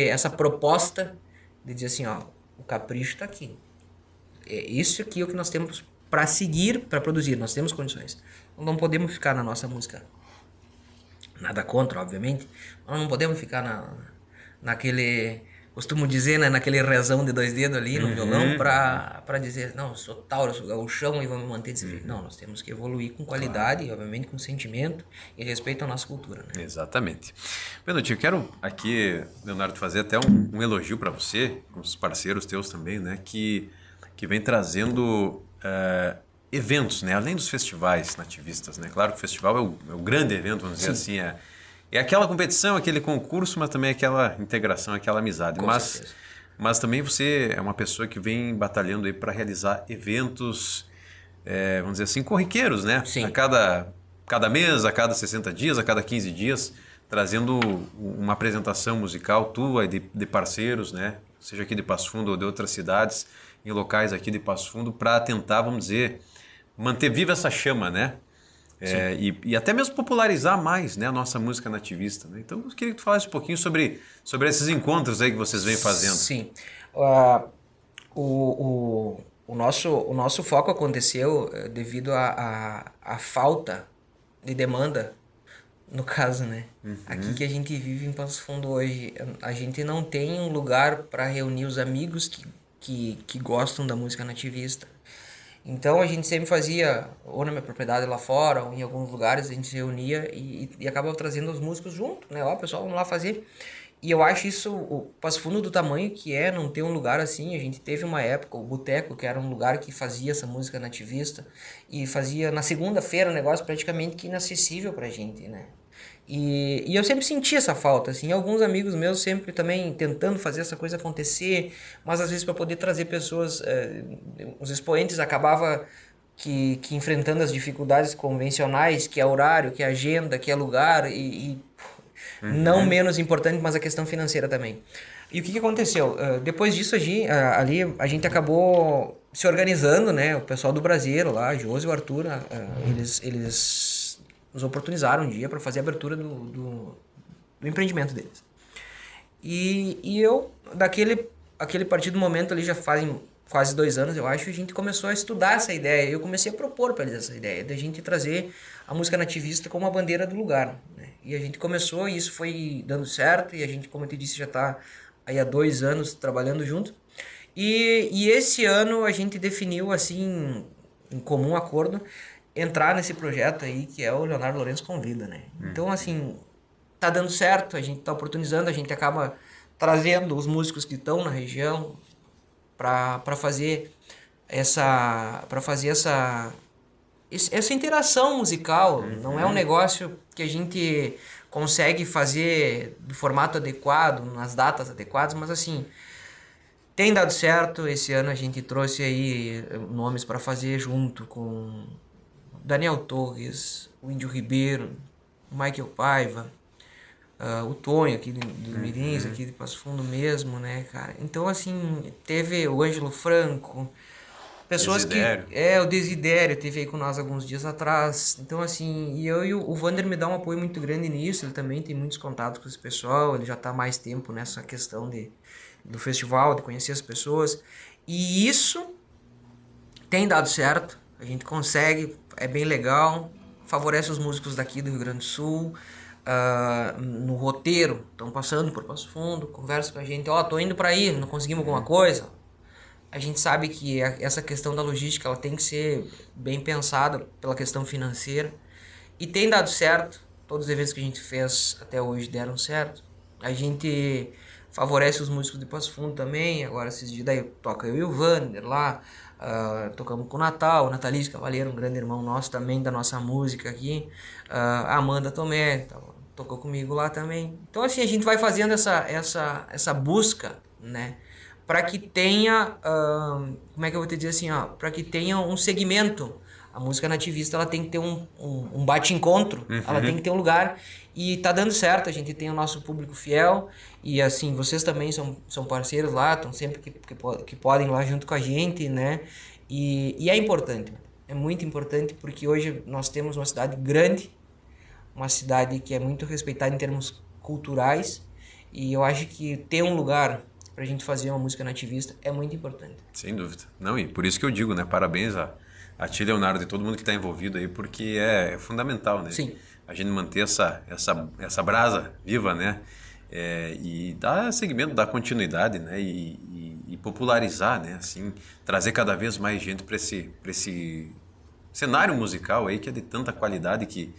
[SPEAKER 2] essa proposta de dizer assim, ó, o capricho está aqui. É isso aqui é o que nós temos para seguir, para produzir, nós temos condições. Não podemos ficar na nossa música, nada contra, obviamente, mas não podemos ficar naquele, costumo dizer, né, naquele rezão de 2 dedos ali no violão para dizer, não, eu sou tauro, eu sou gaúchão e vou me manter desse jeito. Não, nós temos que evoluir com qualidade, e obviamente com sentimento e respeito à nossa cultura, né?
[SPEAKER 1] Exatamente. Benutinho, eu quero aqui, Leonardo, fazer até um elogio para você, com os parceiros teus também, né, que vem trazendo eventos, né, além dos festivais nativistas, né? Claro que o festival é o grande evento, vamos dizer assim, é aquela competição, aquele concurso, mas também aquela integração, aquela amizade. Mas também você é uma pessoa que vem batalhando aí para realizar eventos, vamos dizer assim, corriqueiros, né?
[SPEAKER 2] Sim.
[SPEAKER 1] A cada mês, a cada 60 dias, a cada 15 dias, trazendo uma apresentação musical tua e de parceiros, né? Seja aqui de Passo Fundo ou de outras cidades, em locais aqui de Passo Fundo, para tentar, vamos dizer, manter viva essa chama, né? E até mesmo popularizar mais, né, a nossa música nativista, né? Então, eu queria que tu falasse um pouquinho sobre esses encontros aí que vocês vêm fazendo.
[SPEAKER 2] Sim. O nosso foco aconteceu devido à falta de demanda, no caso, né? Aqui que a gente vive em Passo Fundo hoje, a gente não tem um lugar para reunir os amigos que gostam da música nativista. Então a gente sempre fazia, ou na minha propriedade lá fora, ou em alguns lugares, a gente se reunia e acabava trazendo os músicos junto, né? Ó, pessoal, vamos lá fazer. E eu acho isso, o Passo Fundo do tamanho que é, não ter um lugar assim. A gente teve uma época, o Boteco, que era um lugar que fazia essa música nativista, e fazia na segunda-feira um negócio praticamente que inacessível pra gente, né? E eu sempre senti essa falta, assim, alguns amigos meus sempre também tentando fazer essa coisa acontecer, mas às vezes para poder trazer pessoas, os expoentes acabava que enfrentando as dificuldades convencionais, que é horário, que é agenda, que é lugar, não menos importante, mas a questão financeira também. E o que aconteceu? Depois disso, ali a gente acabou se organizando, né? O pessoal do Brasileiro lá, Josi e o Arthur, eles nos oportunizaram um dia para fazer a abertura do empreendimento deles. E eu, aquele partir do momento ali, já fazem quase 2 anos, eu acho, a gente começou a estudar essa ideia. Eu comecei a propor para eles essa ideia, da gente trazer a música nativista como a bandeira do lugar, né? E a gente começou, e isso foi dando certo, e a gente, como eu te disse, já está aí há 2 anos trabalhando junto. E esse ano a gente definiu, assim, em comum acordo, entrar nesse projeto aí que é o Leonardo Lourenço Convida, né? Então, assim, tá dando certo, a gente tá oportunizando, a gente acaba trazendo os músicos que estão na região para fazer essa interação musical. Não é um negócio que a gente consegue fazer do formato adequado, nas datas adequadas, mas assim, tem dado certo. Esse ano a gente trouxe aí nomes para fazer junto com Daniel Torres, o Índio Ribeiro, o Michael Paiva, o Tonho aqui do Mirins, aqui de Passo Fundo mesmo, né, cara? Então, assim, teve o Ângelo Franco, pessoas
[SPEAKER 1] Desidério.
[SPEAKER 2] o Desidério teve aí com nós alguns dias atrás. Então, assim, e o Vander me dá um apoio muito grande nisso, ele também tem muitos contatos com esse pessoal, ele já tá há mais tempo nessa questão do festival, de conhecer as pessoas, e isso tem dado certo, a gente consegue, é bem legal, favorece os músicos daqui do Rio Grande do Sul, no roteiro, estão passando por Passo Fundo, conversa com a gente, tô indo para aí, não conseguimos alguma coisa. A gente sabe que essa questão da logística ela tem que ser bem pensada pela questão financeira, e tem dado certo. Todos os eventos que a gente fez até hoje deram certo. A gente favorece os músicos de Passo Fundo também. Agora esses dias daí toca eu e o Vander lá, tocamos com o Natal, o Natalício Cavaleiro, um grande irmão nosso também da nossa música aqui, a Amanda Tomé tocou comigo lá também. Então, assim, a gente vai fazendo essa busca, né, para que tenha, como é que eu vou te dizer assim, para que tenha um segmento. A música nativista ela tem que ter um bate-encontro, ela tem que ter um lugar, e tá dando certo. A gente tem o nosso público fiel, e assim, vocês também são parceiros lá, estão sempre que podem lá junto com a gente, né? E é importante. É muito importante porque hoje nós temos uma cidade grande, uma cidade que é muito respeitada em termos culturais, e eu acho que ter um lugar pra gente fazer uma música nativista é muito importante.
[SPEAKER 1] Sem dúvida. Não, e por isso que eu digo, né? Parabéns a ti, Leonardo, e todo mundo que está envolvido aí, porque é fundamental, né?
[SPEAKER 2] Sim.
[SPEAKER 1] A gente manter essa brasa viva, né? E dar seguimento, dar continuidade, né? E popularizar, né? Assim, trazer cada vez mais gente para esse cenário musical aí que é de tanta qualidade que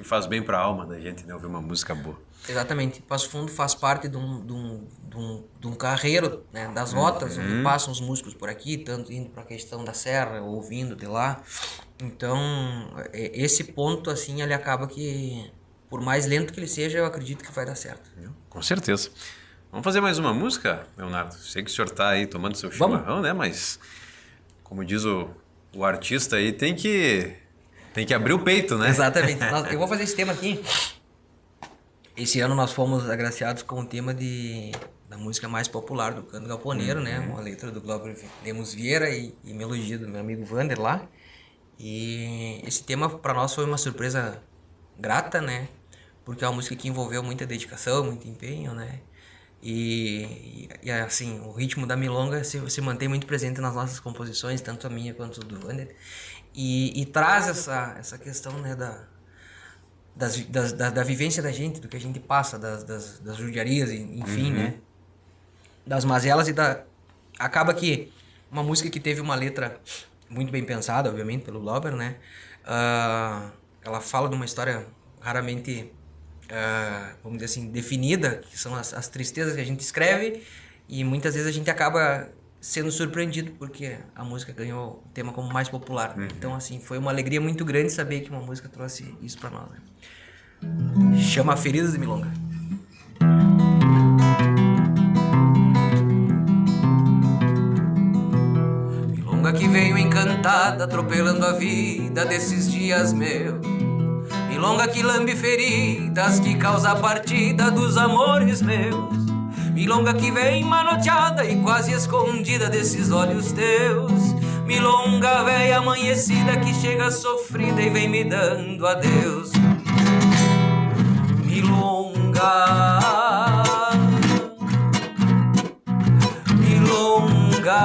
[SPEAKER 1] faz bem para a alma da gente, né? Ouvir uma música boa.
[SPEAKER 2] Exatamente. Passo Fundo faz parte de um carreiro, né, das rotas, onde passam os músicos por aqui, tanto indo para a questão da serra, ou vindo de lá. Então, esse ponto, assim, ele acaba que, por mais lento que ele seja, eu acredito que vai dar certo.
[SPEAKER 1] Com certeza. Vamos fazer mais uma música, Leonardo? Sei que o senhor está aí tomando seu chimarrão, né? Mas, como diz o artista aí, tem que abrir o peito, né?
[SPEAKER 2] Exatamente. Eu vou fazer esse tema aqui. Esse ano nós fomos agraciados com o tema da música mais popular do canto galponeiro, né? Uma letra do Glauber Lemos Vieira e melodia do meu amigo Vander lá. E esse tema para nós foi uma surpresa grata, né? Porque é uma música que envolveu muita dedicação, muito empenho, né? E assim, o ritmo da milonga se mantém muito presente nas nossas composições, tanto a minha quanto do Vander. E traz essa questão, né, da vivência da gente, do que a gente passa, das judiarias, enfim, né? Das mazelas acaba que uma música que teve uma letra muito bem pensada, obviamente, pelo Glauber, né? Ela fala de uma história raramente, vamos dizer assim, definida, que são as tristezas que a gente escreve, e muitas vezes a gente acaba sendo surpreendido porque a música ganhou o tema como mais popular. Então, assim, foi uma alegria muito grande saber que uma música trouxe isso pra nós, né? Chama Feridas de Milonga. Milonga que veio encantada, atropelando a vida desses dias meus. Milonga que lambe feridas, que causa a partida dos amores meus. Milonga que vem manoteada e quase escondida desses olhos teus. Milonga velha amanhecida que chega sofrida e vem me dando adeus. Milonga, milonga,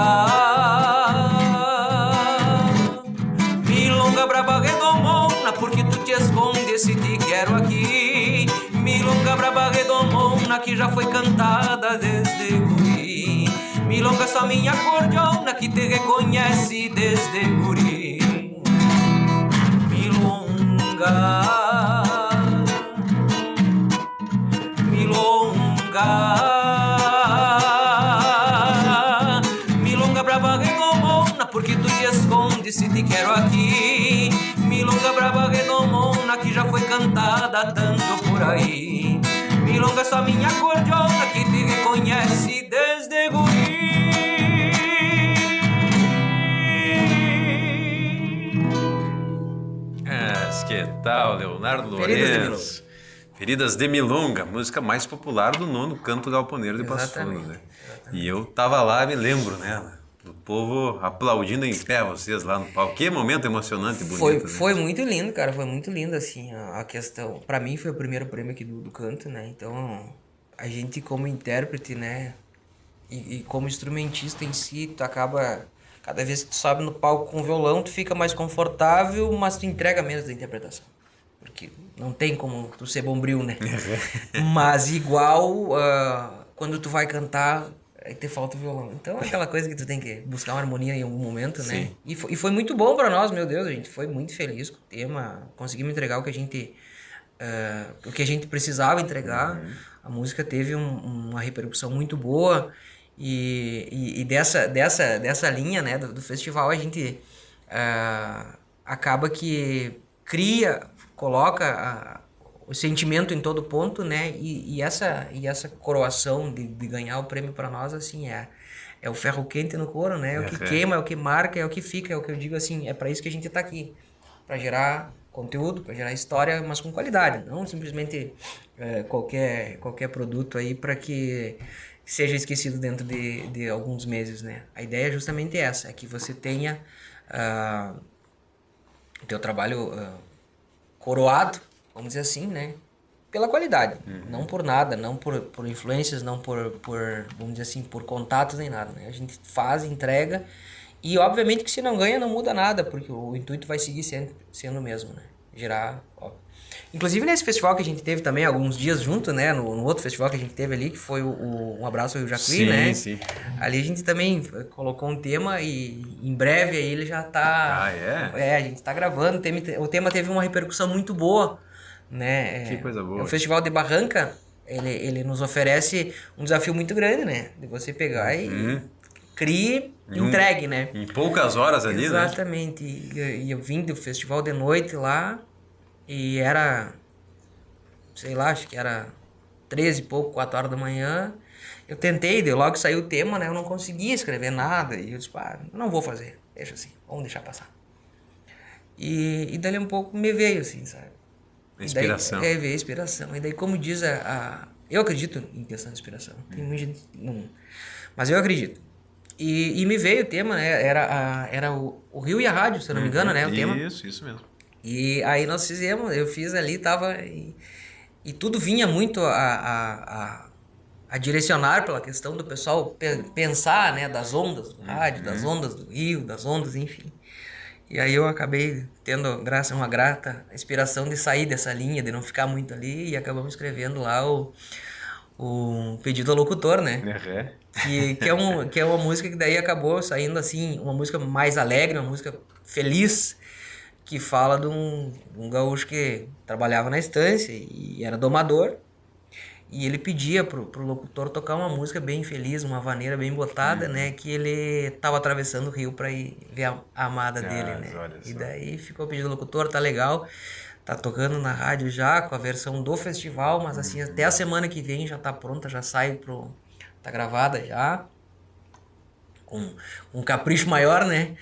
[SPEAKER 2] milonga braba redomona, porque tu te escondes se te quero aqui. Milonga braba redomona que já foi cantada desde guri. Milonga só minha cordiona que te reconhece desde guri. Milonga, milonga brava redomona, porque tu te escondes se te quero aqui. Milonga brava redomona que já foi cantada tanto por aí. Milonga só minha cordiona que te reconhece desde guri.
[SPEAKER 1] Que tal, Leonardo Lourenço? Feridas de Milonga, música mais popular do nono canto galponeiro de Passo Fundo, né? E eu tava lá, me lembro, né? Do povo aplaudindo em pé vocês lá no palco. Que momento emocionante e bonito.
[SPEAKER 2] Foi muito lindo, cara. Foi muito lindo, assim, a questão. Pra mim foi o primeiro prêmio aqui do canto, né? Então, a gente como intérprete, né? E como instrumentista em si, tu acaba... Cada vez que tu sobe no palco com o violão, tu fica mais confortável, mas tu entrega menos da interpretação. Porque não tem como tu ser bombril, né? Mas igual, quando tu vai cantar, aí te falta o violão. Então é aquela coisa que tu tem que buscar uma harmonia em algum momento, né? E foi muito bom pra nós, meu Deus, a gente foi muito feliz com o tema. Conseguimos entregar o que a gente precisava entregar. A música teve uma repercussão muito boa. E dessa linha, né, do festival, a gente acaba que coloca o sentimento em todo ponto, né, e essa coroação de ganhar o prêmio para nós, assim, é o ferro quente no couro, né, é o que queima, é o que marca, é o que fica, é o que eu digo assim, é para isso que a gente tá aqui, para gerar conteúdo, para gerar história, mas com qualidade, não simplesmente qualquer produto aí para que seja esquecido dentro de alguns meses, né? A ideia é justamente essa, é que você tenha o teu trabalho coroado, vamos dizer assim, né? Pela qualidade, não por nada, não por influências, não por, vamos dizer assim, por contatos nem nada, né? A gente faz, entrega e obviamente que se não ganha não muda nada, porque o intuito vai seguir sendo o mesmo, né? Gerar, ó. Inclusive nesse festival que a gente teve também alguns dias junto, né? No outro festival que a gente teve ali, que foi Um Abraço ao Rio Jacuí, né?
[SPEAKER 1] Sim.
[SPEAKER 2] Ali a gente também colocou um tema e em breve aí ele já tá...
[SPEAKER 1] Ah, é?
[SPEAKER 2] A gente tá gravando, o tema teve uma repercussão muito boa, né?
[SPEAKER 1] Que coisa boa.
[SPEAKER 2] O Festival de Barranca, ele nos oferece um desafio muito grande, né? De você pegar e crie, entregue, né?
[SPEAKER 1] Em poucas horas ali,
[SPEAKER 2] Exatamente.
[SPEAKER 1] né?
[SPEAKER 2] E eu vim do festival de noite lá e era, sei lá, acho que era 13 e pouco, 4 horas da manhã. Eu tentei, logo que saiu o tema, né? Eu não conseguia escrever nada. E eu disse, não vou fazer, deixa assim, vamos deixar passar. E dali um pouco me veio, assim, sabe?
[SPEAKER 1] Inspiração.
[SPEAKER 2] Daí, veio a inspiração. E daí, como diz eu acredito em questão de inspiração. Tem muita gente não... Mas eu acredito. E me veio o tema, né? Era o Rio e a Rádio, se eu não me engano, né? O tema.
[SPEAKER 1] Isso mesmo.
[SPEAKER 2] E aí nós fizemos, eu fiz ali, tava... E tudo vinha muito a direcionar pela questão do pessoal pensar, né? Das ondas do rádio, das ondas do Rio, das ondas, enfim. E aí eu acabei tendo uma grata inspiração de sair dessa linha, de não ficar muito ali, e acabamos escrevendo lá o Pedido ao Locutor, né? Que é uma música que daí acabou saindo assim, uma música mais alegre, uma música feliz, que fala de um gaúcho que trabalhava na estância e era domador. E ele pedia pro locutor tocar uma música bem feliz, uma vaneira bem botada, né? Que ele tava atravessando o rio pra ir ver a amada dele, né? E daí ficou o pedido do locutor, tá legal. Tá tocando na rádio já, com a versão do festival, mas assim, até a semana que vem já tá pronta, já sai tá gravada já. Com um capricho maior, né?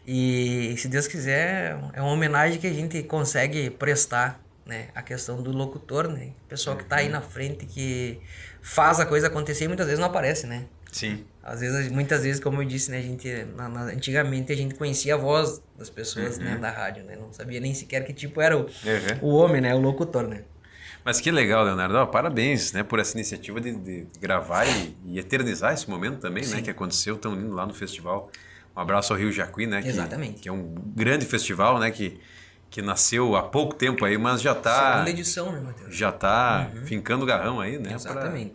[SPEAKER 2] E se Deus quiser, é uma homenagem que a gente consegue prestar, né, a questão do locutor, né, o pessoal que tá aí na frente, que faz a coisa acontecer e muitas vezes não aparece, né.
[SPEAKER 1] Sim.
[SPEAKER 2] Muitas vezes, como eu disse, né, a gente, antigamente a gente conhecia a voz das pessoas, né, da rádio, né, não sabia nem sequer que tipo era o homem, né, o locutor, né.
[SPEAKER 1] Mas que legal, Leonardo. Parabéns, né, por essa iniciativa de gravar e eternizar esse momento também, né, que aconteceu tão lindo lá no festival. Um abraço ao Rio Jacuí, né,
[SPEAKER 2] Exatamente.
[SPEAKER 1] Que é um grande festival, né, que nasceu há pouco tempo aí, mas já tá...
[SPEAKER 2] Segunda edição, né, Matheus?
[SPEAKER 1] Já tá fincando o garrão aí, né?
[SPEAKER 2] Exatamente.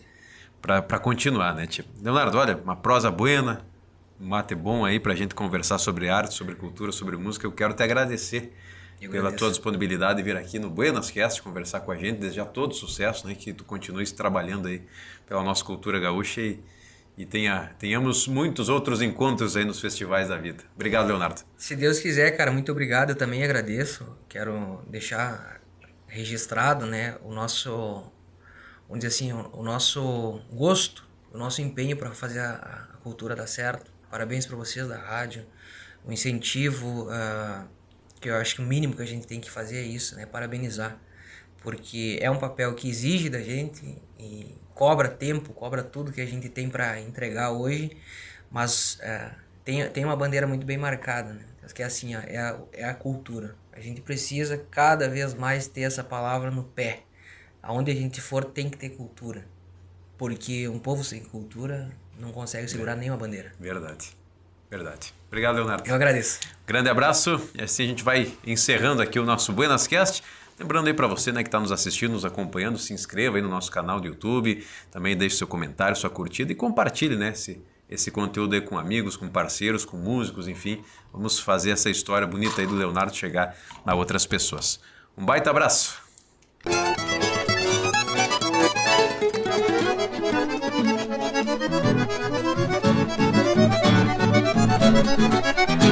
[SPEAKER 1] Pra continuar, né, tipo? Leonardo, olha, uma prosa buena, um mate bom aí pra gente conversar sobre arte, sobre cultura, sobre música. Eu quero te agradecer pela tua disponibilidade de vir aqui no Buenas Cast conversar com a gente, desejar todo sucesso, né? Que tu continues trabalhando aí pela nossa cultura gaúcha e tenhamos muitos outros encontros aí nos festivais da vida. Obrigado, Leonardo.
[SPEAKER 2] Se Deus quiser, cara, muito obrigado. Eu também agradeço. Quero deixar registrado, né, o nosso, vamos dizer assim, o nosso gosto, o nosso empenho para fazer a cultura dar certo. Parabéns para vocês da rádio. O incentivo, que eu acho que o mínimo que a gente tem que fazer é isso, né, parabenizar. Porque é um papel que exige da gente e cobra tempo, cobra tudo que a gente tem para entregar hoje, mas tem uma bandeira muito bem marcada, né? Que é assim, ó, é a cultura. A gente precisa cada vez mais ter essa palavra no pé. Aonde a gente for tem que ter cultura, porque um povo sem cultura não consegue segurar nenhuma bandeira.
[SPEAKER 1] Verdade. Obrigado, Leonardo.
[SPEAKER 2] Eu agradeço.
[SPEAKER 1] Grande abraço, e assim a gente vai encerrando aqui o nosso Buenas Cast. Lembrando aí para você, né, que está nos assistindo, nos acompanhando, se inscreva aí no nosso canal do YouTube, também deixe seu comentário, sua curtida e compartilhe, né, esse conteúdo aí com amigos, com parceiros, com músicos, enfim. Vamos fazer essa história bonita aí do Leonardo chegar a outras pessoas. Um baita abraço!
[SPEAKER 3] Música